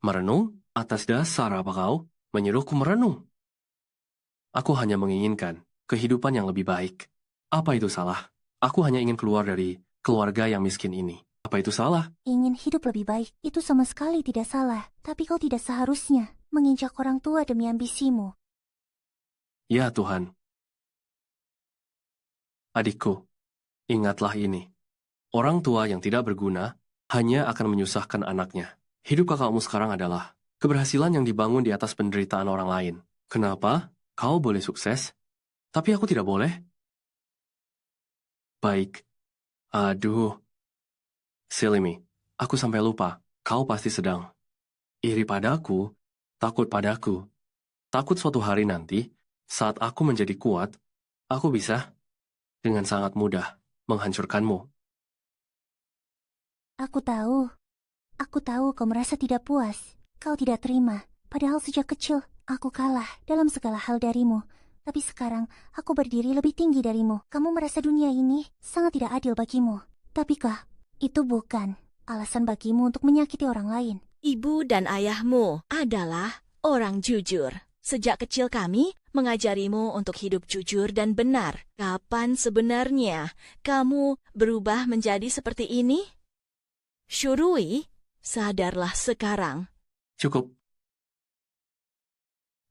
Merenung? Atas dasar apa kau menyuruhku merenung? Aku hanya menginginkan kehidupan yang lebih baik. Apa itu salah? Aku hanya ingin keluar dari keluarga yang miskin ini. Apa itu salah? Ingin hidup lebih baik, itu sama sekali tidak salah. Tapi kau tidak seharusnya menginjak orang tua demi ambisimu. Ya Tuhan. Adikku, ingatlah ini. Orang tua yang tidak berguna hanya akan menyusahkan anaknya. Hidup kakakmu sekarang adalah keberhasilan yang dibangun di atas penderitaan orang lain. Kenapa? Kau boleh sukses, tapi aku tidak boleh? Baik. Aduh. Silimi, aku sampai lupa. Kau pasti sedang iri padaku, takut padaku. Takut suatu hari nanti, saat aku menjadi kuat, aku bisa dengan sangat mudah menghancurkanmu. Aku tahu kau merasa tidak puas. Kau tidak terima. Padahal sejak kecil, aku kalah dalam segala hal darimu. Tapi sekarang, aku berdiri lebih tinggi darimu. Kamu merasa dunia ini sangat tidak adil bagimu. Tapikah, itu bukan alasan bagimu untuk menyakiti orang lain. Ibu dan ayahmu adalah orang jujur. Sejak kecil kami mengajarimu untuk hidup jujur dan benar. Kapan sebenarnya kamu berubah menjadi seperti ini? Shurui, sadarlah sekarang. Cukup.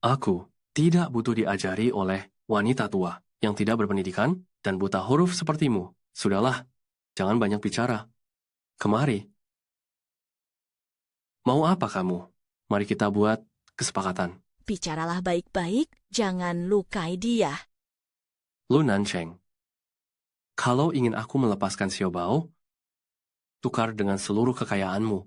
Aku tidak butuh diajari oleh wanita tua yang tidak berpendidikan dan buta huruf sepertimu. Sudahlah, jangan banyak bicara. Kemari. Mau apa kamu? Mari kita buat kesepakatan. Bicaralah baik-baik, jangan lukai dia. Lu Nansheng, kalau ingin aku melepaskan Xiao Bao, tukar dengan seluruh kekayaanmu.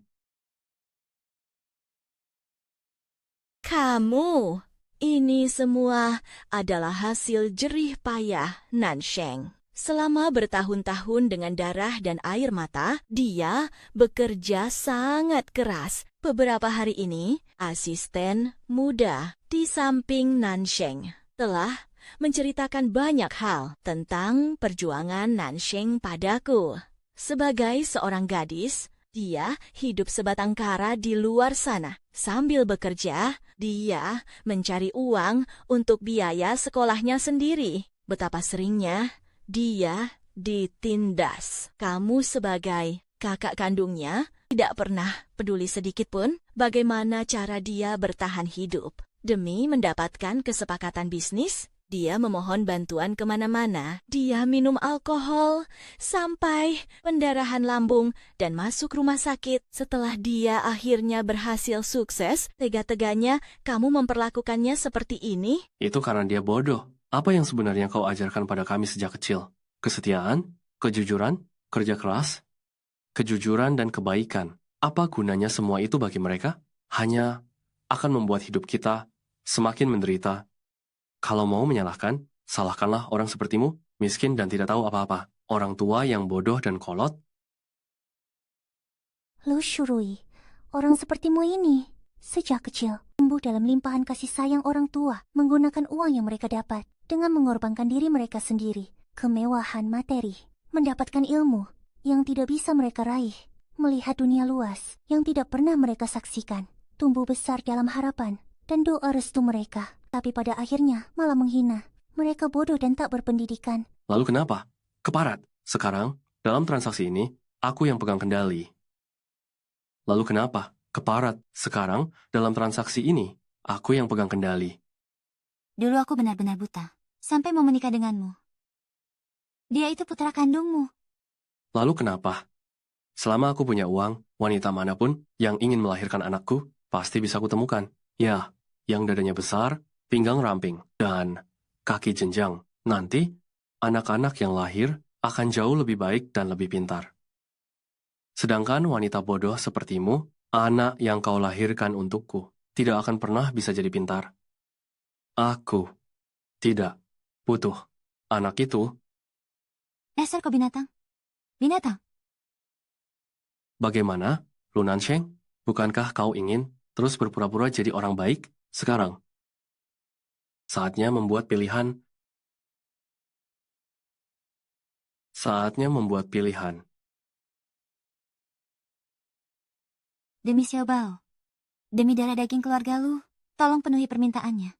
Kamu, ini semua adalah hasil jerih payah Nansheng. Selama bertahun-tahun dengan darah dan air mata, dia bekerja sangat keras. Beberapa hari ini, asisten muda di samping Nansheng telah menceritakan banyak hal tentang perjuangan Nansheng padaku. Sebagai seorang gadis, dia hidup sebatang kara di luar sana. Sambil bekerja, dia mencari uang untuk biaya sekolahnya sendiri. Betapa seringnya dia ditindas. Kamu sebagai kakak kandungnya tidak pernah peduli sedikit pun bagaimana cara dia bertahan hidup. Demi mendapatkan kesepakatan bisnis, dia memohon bantuan kemana-mana. Dia minum alkohol sampai pendarahan lambung dan masuk rumah sakit. Setelah dia akhirnya berhasil sukses, tega-teganya kamu memperlakukannya seperti ini? Itu karena dia bodoh. Apa yang sebenarnya kau ajarkan pada kami sejak kecil? Kesetiaan, kejujuran, kerja keras, kejujuran dan kebaikan. Apa gunanya semua itu bagi mereka? Hanya akan membuat hidup kita semakin menderita. Kalau mau menyalahkan, salahkanlah orang sepertimu, miskin dan tidak tahu apa-apa. Orang tua yang bodoh dan kolot. Lu Shurui, orang sepertimu ini, sejak kecil, tumbuh dalam limpahan kasih sayang orang tua, menggunakan uang yang mereka dapat, dengan mengorbankan diri mereka sendiri, kemewahan materi, mendapatkan ilmu yang tidak bisa mereka raih, melihat dunia luas yang tidak pernah mereka saksikan, tumbuh besar dalam harapan dan doa restu mereka, tapi pada akhirnya malah menghina. Mereka bodoh dan tak berpendidikan. Lalu kenapa? Keparat. Sekarang, dalam transaksi ini, aku yang pegang kendali. Lalu kenapa? Keparat. Sekarang, dalam transaksi ini, aku yang pegang kendali. Dulu aku benar-benar buta. Sampai mau menikah denganmu. Dia itu putra kandungmu. Lalu kenapa? Selama aku punya uang, wanita manapun yang ingin melahirkan anakku, pasti bisa kutemukan. Ya, yang dadanya besar, pinggang ramping, dan kaki jenjang. Nanti, anak-anak yang lahir akan jauh lebih baik dan lebih pintar. Sedangkan wanita bodoh sepertimu, anak yang kau lahirkan untukku, tidak akan pernah bisa jadi pintar. Aku tidak butuh anak itu. Dasar kau binatang. Binatang. Bagaimana, Lunan Sheng? Bukankah kau ingin terus berpura-pura jadi orang baik sekarang? Saatnya membuat pilihan. Saatnya membuat pilihan. Demi Xiao Bao. Demi darah daging keluarga lu, tolong penuhi permintaannya.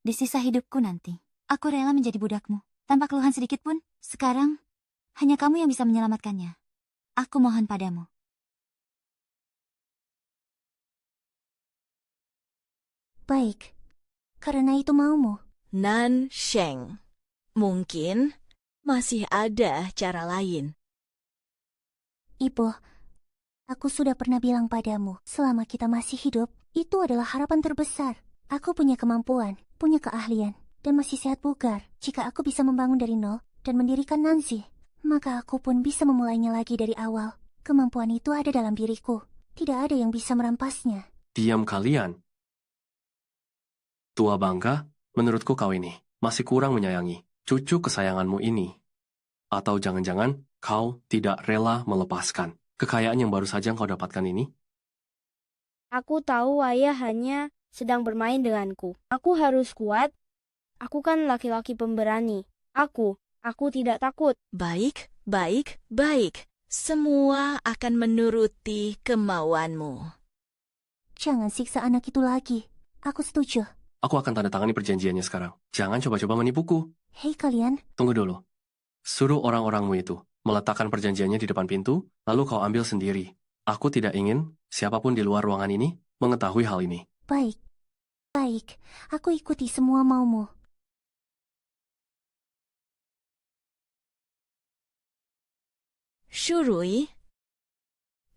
Di sisa hidupku nanti, aku rela menjadi budakmu. Tanpa keluhan sedikit pun, sekarang, hanya kamu yang bisa menyelamatkannya. Aku mohon padamu. Baik, karena itu maumu. Nan Sheng, mungkin masih ada cara lain. Ibu, aku sudah pernah bilang padamu, selama kita masih hidup, itu adalah harapan terbesar. Aku punya kemampuan, punya keahlian, dan masih sehat bugar. Jika aku bisa membangun dari nol dan mendirikan Nanzi, maka aku pun bisa memulainya lagi dari awal. Kemampuan itu ada dalam diriku. Tidak ada yang bisa merampasnya. Diam kalian. Tua bangka, menurutku kau ini masih kurang menyayangi cucu kesayanganmu ini. Atau jangan-jangan kau tidak rela melepaskan kekayaan yang baru saja kau dapatkan ini? Aku tahu ayah hanya sedang bermain denganku. Aku harus kuat. Aku kan laki-laki pemberani. Aku tidak takut. Baik, baik, baik. Semua akan menuruti kemauanmu. Jangan siksa anak itu lagi. Aku setuju. Aku akan tanda tangani perjanjiannya sekarang. Jangan coba-coba menipuku. Hei kalian, Tunggu dulu. Suruh orang-orangmu itu meletakkan perjanjiannya di depan pintu, lalu kau ambil sendiri. Aku tidak ingin siapapun di luar ruangan ini mengetahui hal ini. baik. Baik, aku ikuti semua maumu. Shurui,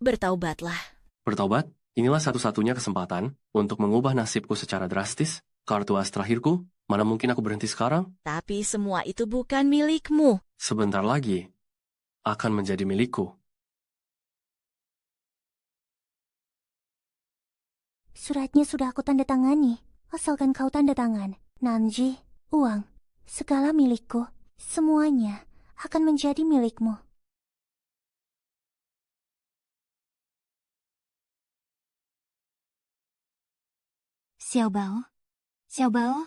bertaubatlah. Bertobat, inilah satu-satunya kesempatan untuk mengubah nasibku secara drastis. Kartu as terakhirku, mana mungkin aku berhenti sekarang? Tapi semua itu bukan milikmu. Sebentar lagi, akan menjadi milikku. Suratnya sudah aku tanda tangani. Asalkan kau tanda tangan. Nanji, uang, segala milikku, semuanya akan menjadi milikmu. Xiao Bao. Xiao Bao.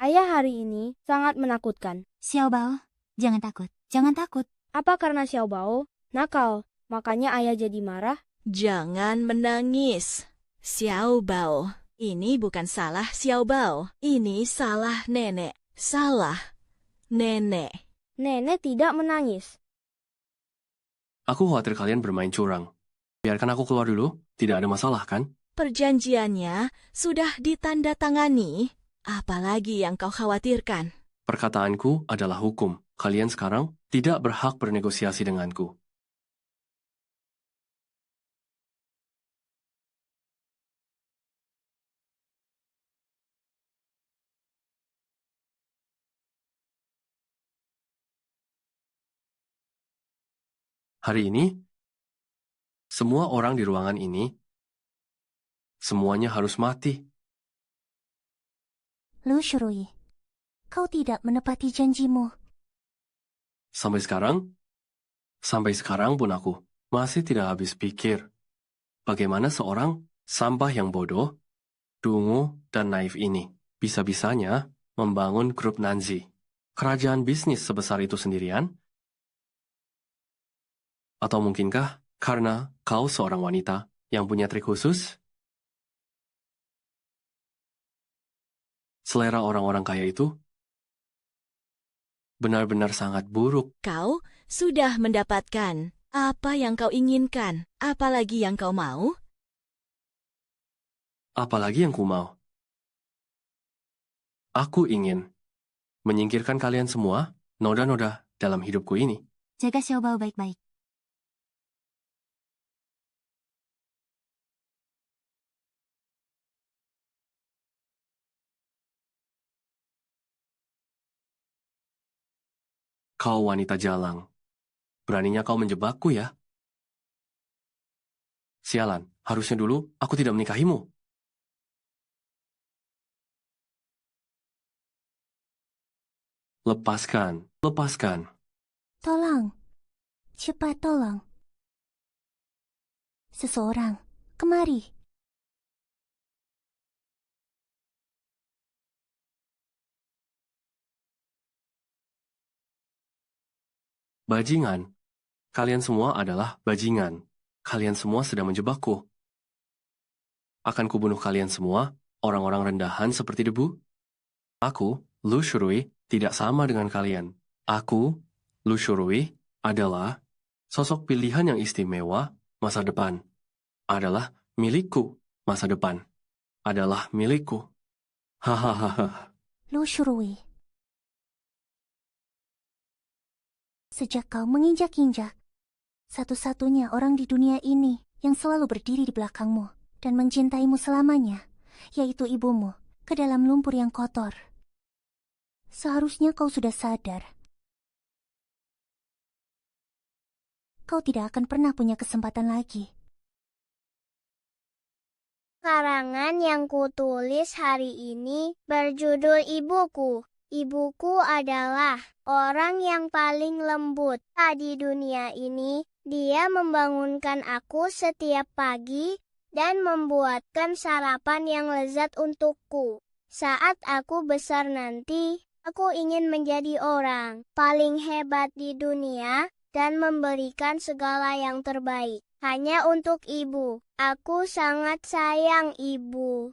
Ayah hari ini sangat menakutkan. Xiao Bao. Jangan takut. Jangan takut. Apa karena Xiao Bao nakal, makanya ayah jadi marah? Jangan menangis. Xiao Bao, ini bukan salah Xiao Bao. Ini salah nenek. Salah nenek. Nenek tidak menangis. Aku khawatir kalian bermain curang. Biarkan aku keluar dulu, tidak ada masalah kan? Perjanjiannya sudah ditandatangani. Apalagi yang kau khawatirkan? Perkataanku adalah hukum. Kalian sekarang tidak berhak bernegosiasi denganku. Hari ini, semua orang di ruangan ini, semuanya harus mati. Lu Shurui, kau tidak menepati janjimu. Sampai sekarang pun aku masih tidak habis pikir. Bagaimana seorang sampah yang bodoh, dungu, dan naif ini bisa-bisanya membangun grup Nanzi. Kerajaan bisnis sebesar itu sendirian? Atau mungkinkah karena kau seorang wanita yang punya trik khusus? Selera orang-orang kaya itu benar-benar sangat buruk. Kau sudah mendapatkan Apa yang kau inginkan? Apalagi yang kau mau? Apalagi yang ku mau? Aku ingin menyingkirkan kalian semua, noda-noda dalam hidupku ini. Jaga Xiaobao baik-baik. Kau wanita jalang. Beraninya kau menjebakku ya? Sialan, harusnya dulu aku tidak menikahimu. Lepaskan, lepaskan. Tolong. Cepat tolong. Seseorang, kemari. Bajingan. Kalian semua adalah bajingan. Kalian semua sedang menjebakku. Akan kubunuh kalian semua, orang-orang rendahan seperti debu. Aku, Lu Shurui, tidak sama dengan kalian. Aku, Lu Shurui, adalah sosok pilihan yang istimewa masa depan. Adalah milikku masa depan. Adalah milikku. Hahaha. Lu Shurui. Sejak kau menginjak-injak, satu-satunya orang di dunia ini yang selalu berdiri di belakangmu dan mencintaimu selamanya, yaitu ibumu, ke dalam lumpur yang kotor. Seharusnya kau sudah sadar. Kau tidak akan pernah punya kesempatan lagi. Karangan yang kutulis hari ini berjudul Ibuku. Ibuku adalah orang yang paling lembut di dunia ini. Dia membangunkan aku setiap pagi dan membuatkan sarapan yang lezat untukku. Saat aku besar nanti, aku ingin menjadi orang paling hebat di dunia dan memberikan segala yang terbaik hanya untuk ibu. Aku sangat sayang ibu.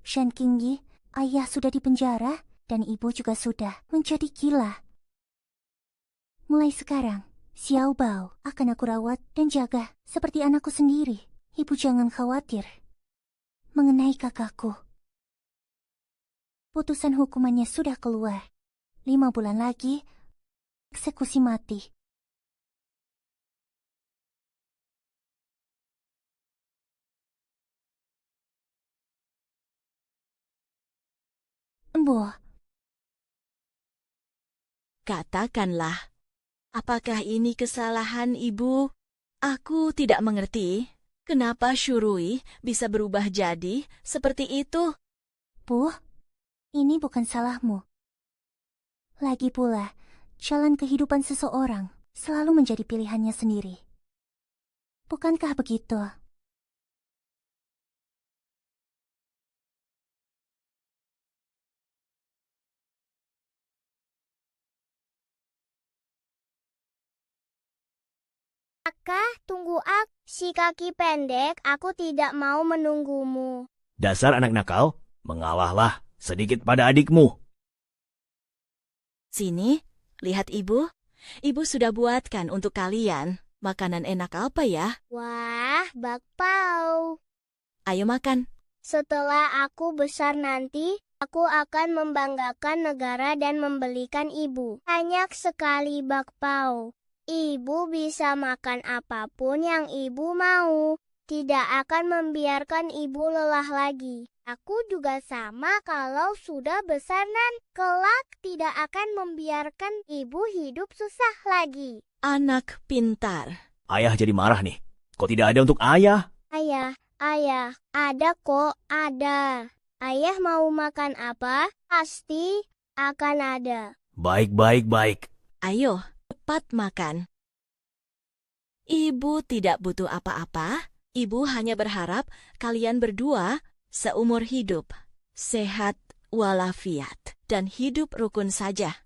Shen Qingyi, ayah sudah dipenjara dan ibu juga sudah menjadi gila. Mulai sekarang, Xiao Bao akan aku rawat dan jaga seperti anakku sendiri. Ibu jangan khawatir mengenai kakakku. Putusan hukumannya sudah keluar. 5 bulan lagi, eksekusi mati. Bu, Katakanlah, apakah ini kesalahan ibu? Aku tidak mengerti. Kenapa Shurui bisa berubah jadi seperti itu? Bu, ini bukan salahmu. Lagi pula, jalan kehidupan seseorang selalu menjadi pilihannya sendiri. Bukankah begitu? Kakak, tunggu aku. Si kaki pendek, aku tidak mau menunggumu. Dasar anak nakal, mengalahlah sedikit pada adikmu. Sini, lihat ibu. Ibu sudah buatkan untuk kalian. Makanan enak apa ya? Wah, bakpao. Ayo makan. Setelah aku besar nanti, aku akan membanggakan negara dan membelikan ibu banyak sekali bakpao. Ibu bisa makan apapun yang ibu mau. Tidak akan membiarkan ibu lelah lagi. Aku juga sama kalau sudah besar nan. Kelak tidak akan membiarkan ibu hidup susah lagi. Anak pintar. Ayah jadi marah nih. Kok tidak ada untuk ayah? Ayah, ada kok, ada. Ayah mau makan apa? Pasti akan ada. Baik. Ayo, cepat makan. Ibu tidak butuh apa-apa. Ibu hanya berharap kalian berdua seumur hidup, sehat walafiat, dan hidup rukun saja.